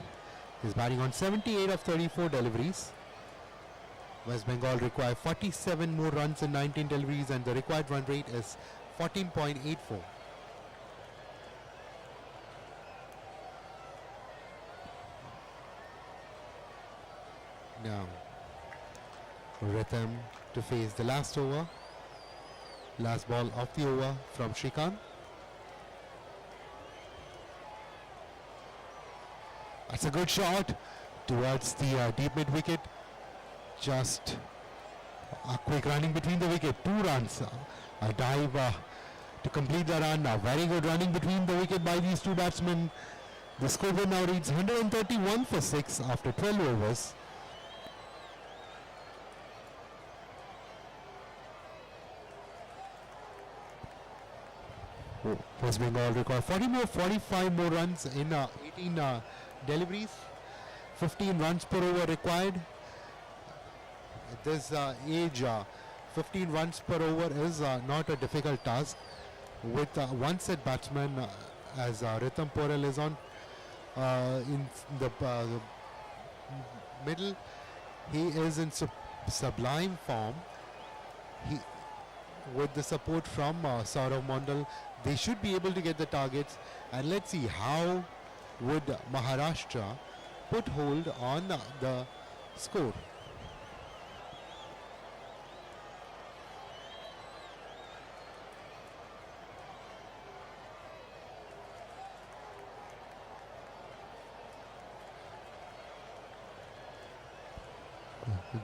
He's batting on 78 of 34 deliveries. West Bengal require 47 more runs in 19 deliveries and the required run rate is 14.84. Now, Rhythm to face the last over. Last ball of the over from Shrikant. That's a good shot towards the deep mid wicket. Just a quick running between the wicket. 2 runs. A dive to complete the run. A very good running between the wicket by these two batsmen. The scoreboard now reads 131 for 6 after 12 overs. West Bengal record 45 more runs in 18 deliveries. 15 runs per over required. At this age, 15 runs per over is not a difficult task. With one set batsman as Rhythm Paurel is on in the middle, he is in sublime form. With the support from Saurav Mandal, they should be able to get the targets. And let's see how would Maharashtra put hold on the score.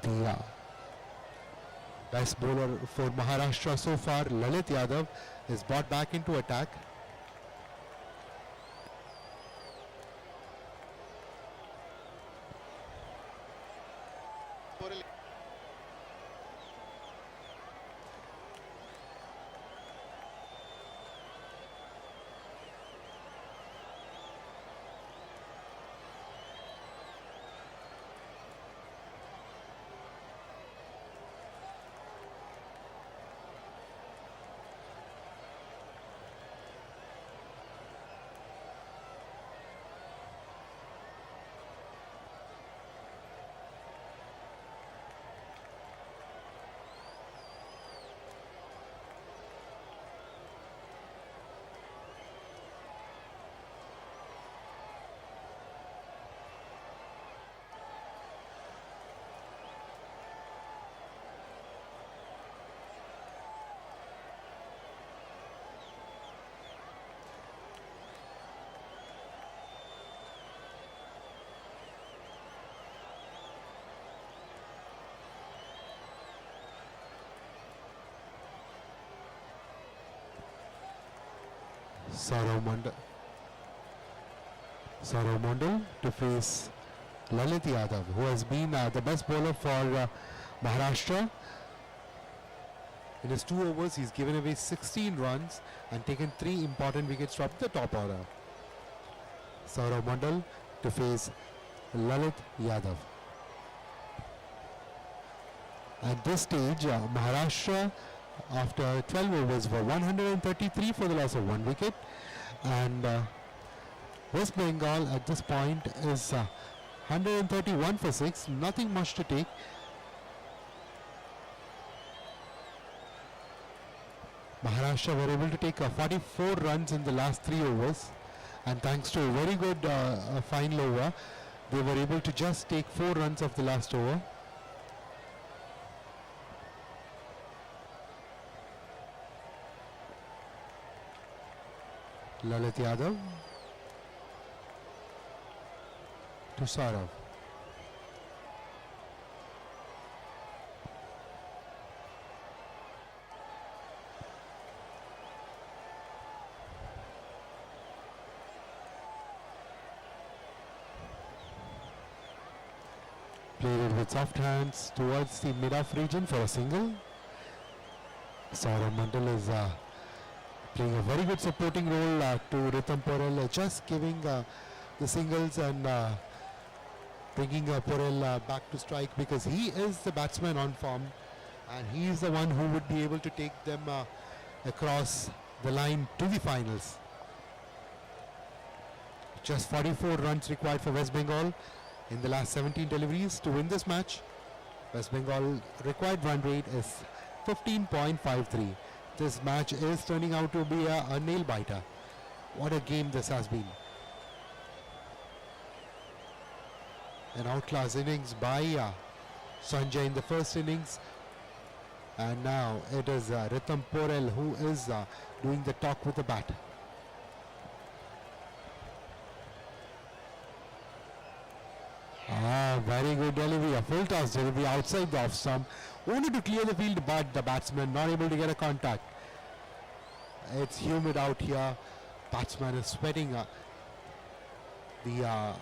The best bowler for Maharashtra so far, Lalit Yadav, is brought back into attack. Saurav Mandal to face Lalit Yadav, who has been the best bowler for Maharashtra. In his 2 overs, he's given away 16 runs and taken 3 important wickets from the top order. Saurav Mandal to face Lalit Yadav. At this stage, Maharashtra, after 12 overs, were 133 for the loss of 1 wicket. And West Bengal at this point is 131 for 6. Nothing much to take. Maharashtra were able to take 44 runs in the last 3 overs. And thanks to a very good final over, they were able to just take 4 runs of the last over. Lalit Yadav to Saurav. Played it with soft hands towards the mid-off region for a single. Saurav Mandal is playing a very good supporting role to Rhythm Porel, just giving the singles and bringing Porel back to strike, because he is the batsman on form and he is the one who would be able to take them across the line to the finals. Just 44 runs required for West Bengal in the last 17 deliveries to win this match. West Bengal required run rate is 15.53. This match is turning out to be a nail biter. What a game this has been. An outclass innings by Sanjay in the first innings, and now it is Rhythm Porel who is doing the talk with the bat. Very good delivery, a full toss delivery outside the off stump, only to clear the field, but the batsman not able to get a contact. It's humid out here, batsman is sweating, the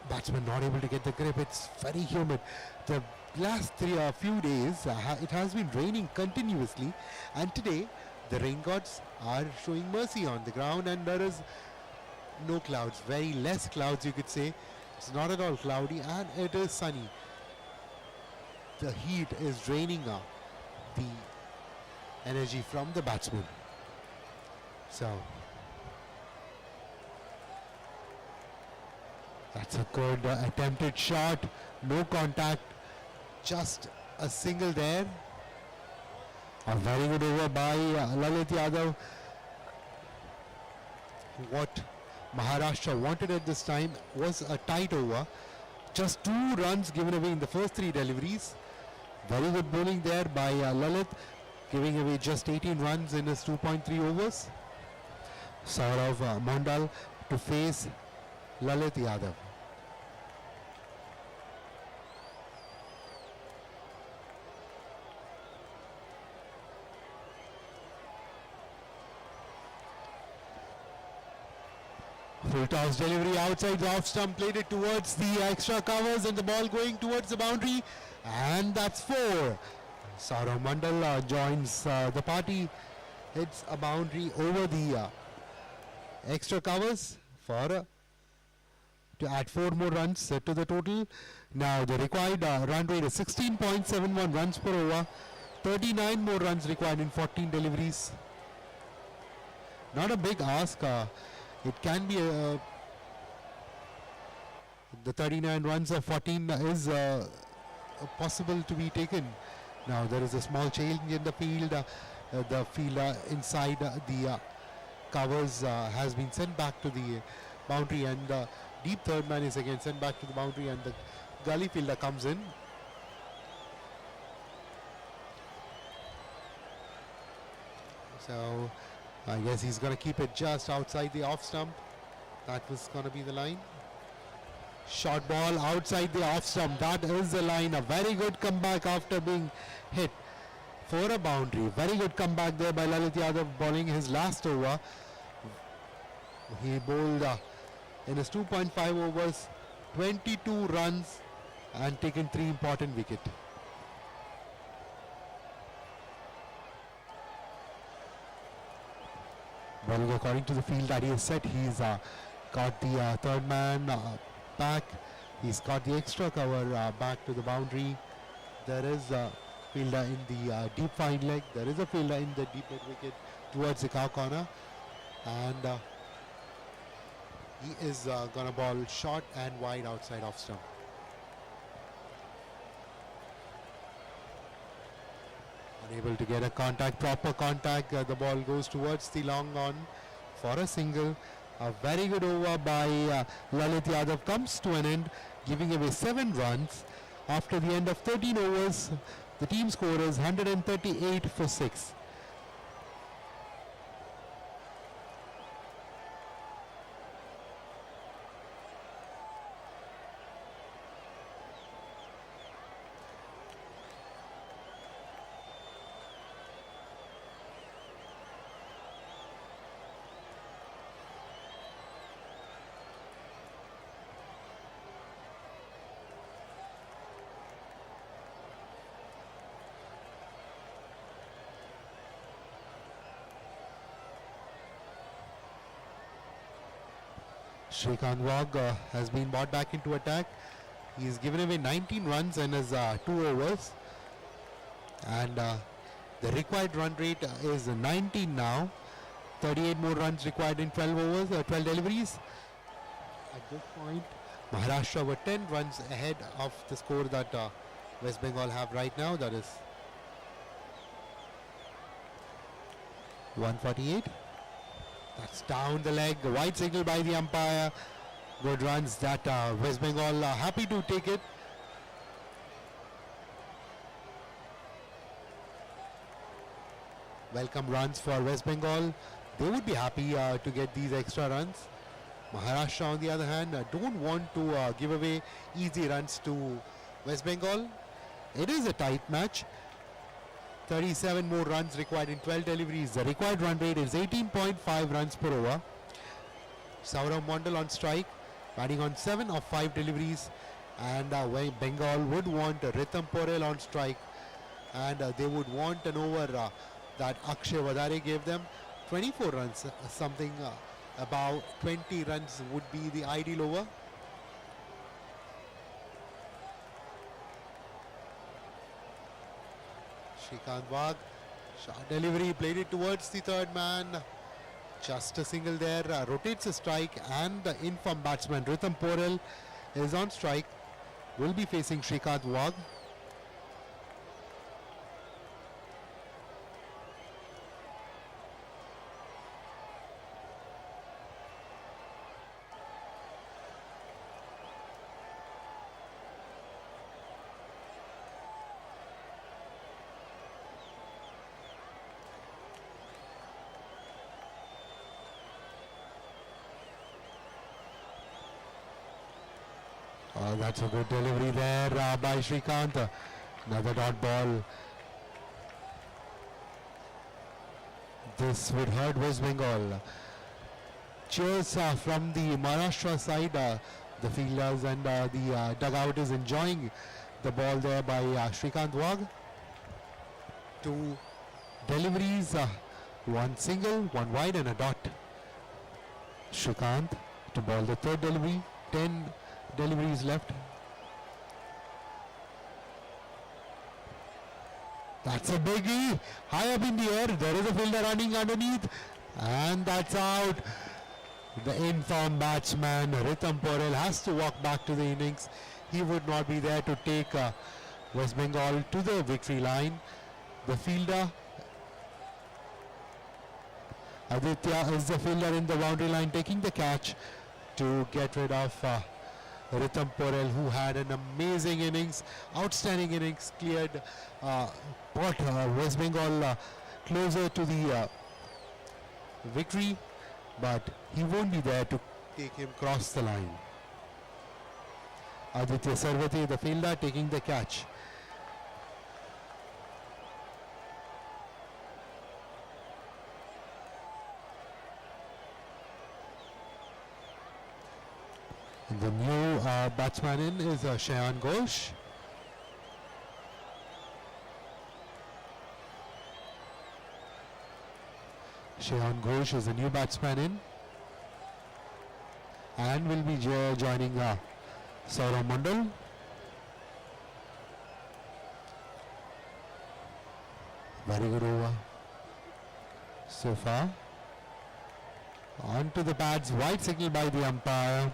batsman not able to get the grip. It's very humid. The last few days it has been raining continuously, and today the rain gods are showing mercy on the ground, and there is no clouds, very less clouds you could say. It's not at all cloudy and it is sunny. The heat is draining the energy from the batsman. So that's a good attempted shot, no contact, just a single there. A very good over by Lalit Yadav. What Maharashtra wanted at this time was a tight over. Just 2 runs given away in the first 3 deliveries. Very good bowling there by Lalit, giving away just 18 runs in his 2.3 overs. Saurav Mandal to face Lalit Yadav. Full toss delivery outside the off stump, played it towards the extra covers, and the ball going towards the boundary, and that's 4. Saurav Mandal joins the party, hits a boundary over the extra covers for to add 4 more runs to the total. Now the required run rate is 16.71 runs per over, 39 more runs required in 14 deliveries. Not a big ask. It can be the 39 runs of 14 is possible to be taken. Now there is a small change in the field. The fielder inside the covers has been sent back to the boundary, and the deep third man is again sent back to the boundary, and the gully fielder comes in. So I guess he's going to keep it just outside the off stump. That was going to be the line. Short ball outside the off stump. That is the line. A very good comeback after being hit for a boundary. Very good comeback there by Lalit Yadav, bowling his last over. He bowled in his 2.5 overs, 22 runs and taken 3 important wickets. Well, according to the field that he has set, he's got the third man back. He's got the extra cover back to the boundary. There is a fielder in the deep fine leg. There is a fielder in the deep mid wicket towards the cow corner. And he is going to bowl short and wide outside off stump. Unable to get a contact, proper contact. The ball goes towards the long on for a single. A very good over by Lalit Yadav comes to an end, giving away 7 runs. After the end of 13 overs, the team score is 138 for 6. Shrikant Wag has been brought back into attack. He's given away 19 runs in his 2 overs. And the required run rate is 19 now. 38 more runs required in 12 overs, 12 deliveries. At this point, Maharashtra were 10 runs ahead of the score that West Bengal have right now. That is 148. That's down the leg. Wide signal by the umpire. Good runs that West Bengal happy to take it. Welcome runs for West Bengal. They would be happy to get these extra runs. Maharashtra on the other hand don't want to give away easy runs to West Bengal. It is a tight match. 37 more runs required in 12 deliveries. The required run rate is 18.5 runs per over. Saurav Mondal on strike, batting on 7 of 5 deliveries. And Bengal would want Rhythm Porel on strike. And they would want an over that Akshay Vadare gave them. 24 runs, something about 20 runs would be the ideal over. Shrikant Wag, short delivery, played it towards the third man. Just a single there, rotates a strike, and the in-form batsman Rhythm Porel is on strike. Will be facing Shrikant Wag. That's a good delivery there by Shrikant. Another dot ball. This would hurt West Bengal. Cheers from the Maharashtra side. The fielders and the dugout is enjoying the ball there by Shrikant Wag. 2 deliveries, 1 single, 1 wide and a dot. Shrikant to ball the third delivery. 10 deliveries left. That's a biggie. High up in the air. There is a fielder running underneath. And that's out. The in-form batsman Rhythm Porel has to walk back to the innings. He would not be there to take West Bengal to the victory line. The fielder Aditya is the fielder in the boundary line taking the catch to get rid of Rhythm Porel, who had an amazing innings, outstanding innings, cleared, brought West Bengal closer to the victory, but he won't be there to take him across the line. Aditya Sarvate, the fielder, taking the catch. The new batsman in is Shayan Ghosh. Shayan Ghosh is the new batsman in and will be joining Saurav Mondal. Very good over so far. On to the pads, wide signal by the umpire.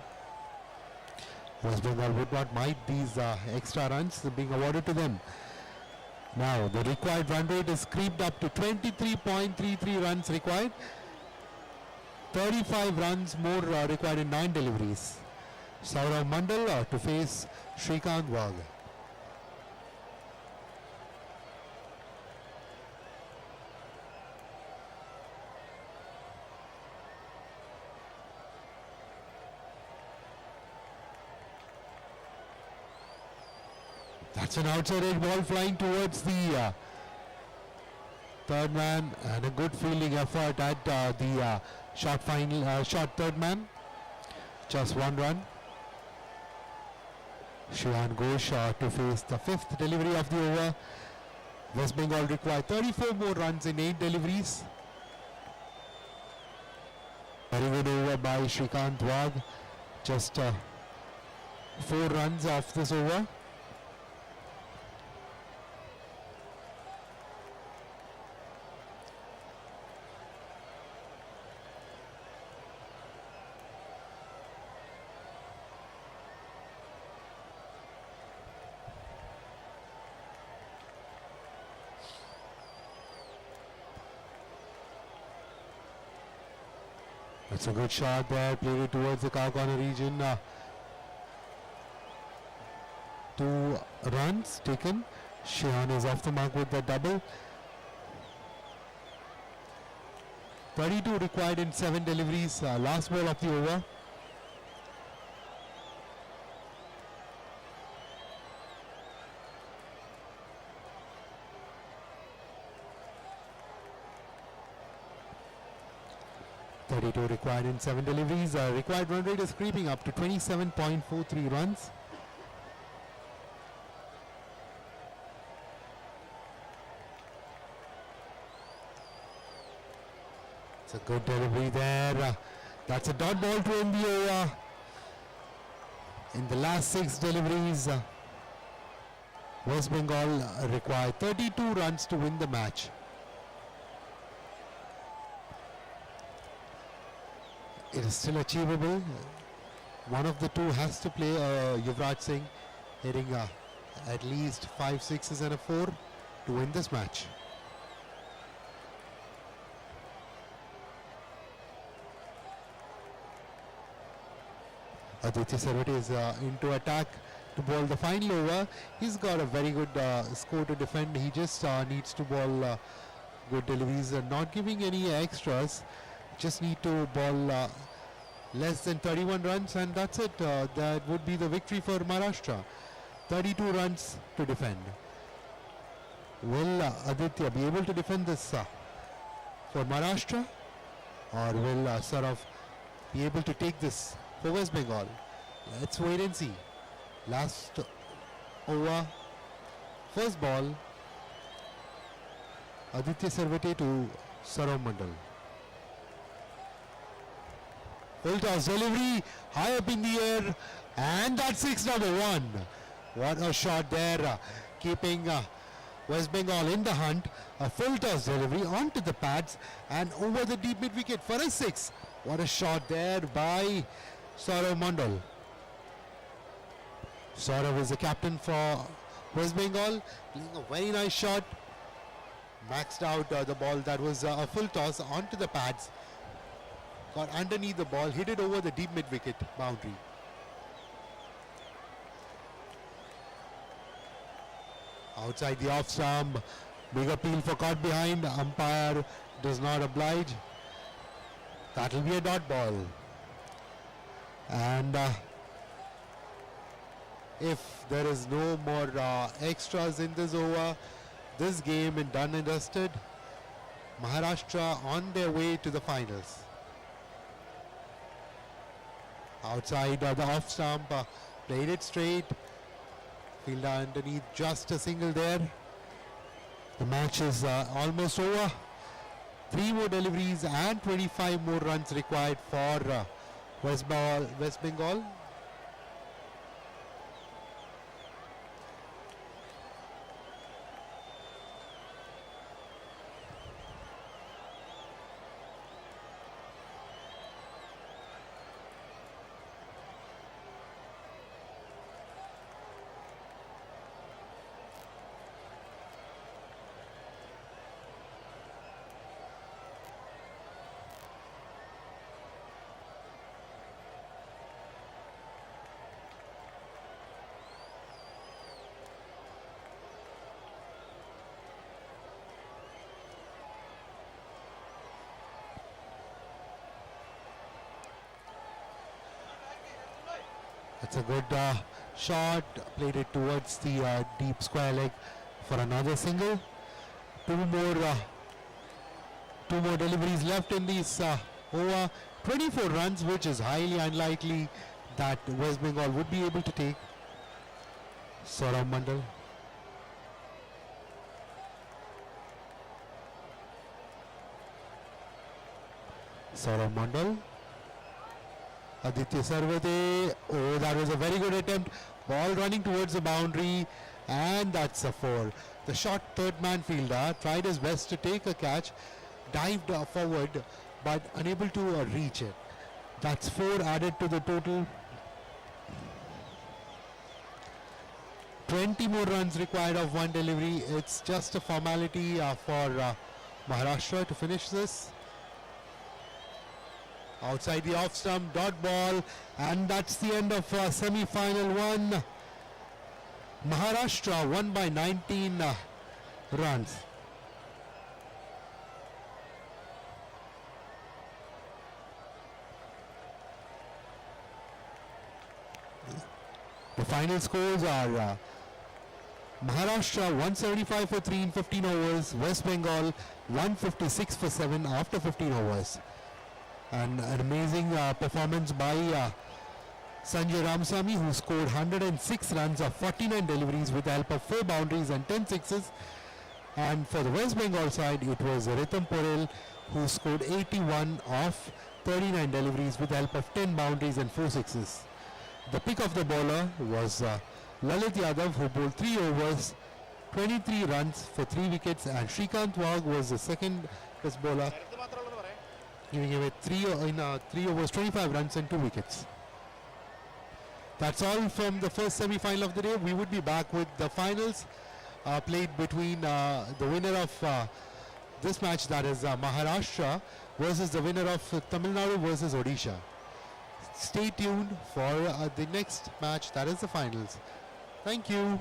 West Bengal would not mind these extra runs being awarded to them. Now the required run rate is creeped up to 23.33 runs required. 35 runs more required in 9 deliveries. Saurav Mondal to face Shrikant Wag. That's an outside edge ball flying towards the third man, and a good fielding effort at the short third man. Just 1 run. Shayan Ghosh to face the 5th delivery of the over. West Bengal require 34 more runs in 8 deliveries. Very good over by Shrikant Wag. Just 4 runs off this over. That's a good shot there, played it towards the cow corner region. 2 runs taken. Shehan is off the mark with the double. 32 required in 7 deliveries. Last ball of the over. Required in 7 deliveries. Required run rate is creeping up to 27.43 runs. It's a good delivery there. That's a dot ball to end the over. In the last 6 deliveries, West Bengal required 32 runs to win the match. It is still achievable. One of the two has to play. Yuvraj Singh hitting at least 5 sixes and a 4 to win this match. Aditya Sarvate is into attack to bowl the final over. He's got a very good score to defend. He just needs to bowl good deliveries and not giving any extras. Just need to bowl less than 31 runs and that's it. That would be the victory for Maharashtra. 32 runs to defend. Will Aditya be able to defend this for Maharashtra, or will Saraf be able to take this for West Bengal? Let's wait and see. Last over, first ball, Aditya Sarvate to Saurav Mandal. Full toss delivery, high up in the air, and that's 6 number 1. What a shot there, keeping West Bengal in the hunt. A full toss delivery onto the pads and over the deep mid wicket for a 6. What a shot there by Saurav Mandal. Saurav is the captain for West Bengal, playing a very nice shot. Maxed out the ball. That was a full toss onto the pads. Got underneath the ball, hit it over the deep mid wicket boundary. Outside the off stump, big appeal for caught behind. Umpire does not oblige. That will be a dot ball. And if there is no more extras in this over, this game is done and dusted. Maharashtra on their way to the finals. Outside the off stump, played it straight. Fielder underneath, just a single there. The match is almost over. 3 more deliveries and 25 more runs required for West Bengal. It's a good shot, played it towards the deep square leg for another single. Two more deliveries left in this over. 24 runs, which is highly unlikely that West Bengal would be able to take. Saurav Mandal. Aditya Sarvate. Oh, that was a very good attempt. Ball running towards the boundary, and that's a 4. The short third man fielder tried his best to take a catch, dived forward, but unable to reach it. That's 4 added to the total. 20 more runs required of one delivery. It's just a formality for Maharashtra to finish this. Outside the off stump, dot ball, and that's the end of semi-final 1. Maharashtra won by 19 runs. The final scores are Maharashtra 175 for 3 in 15 overs, West Bengal 156 for 7 after 15 overs. And an amazing performance by Sanjay Ramasamy, who scored 106 runs of 49 deliveries with the help of 4 boundaries and 10 sixes. And for the West Bengal side, it was Ritam Porel, who scored 81 of 39 deliveries with the help of 10 boundaries and 4 sixes. The pick of the bowler was Lalit Yadav, who bowled 3 overs, 23 runs for 3 wickets, and Shrikant Wagh was the second best bowler, giving away 3 overs, 25 runs and 2 wickets. That's all from the first semi-final of the day. We would be back with the finals played between the winner of this match, that is Maharashtra, versus the winner of Tamil Nadu versus Odisha. Stay tuned for the next match, that is the finals. Thank you.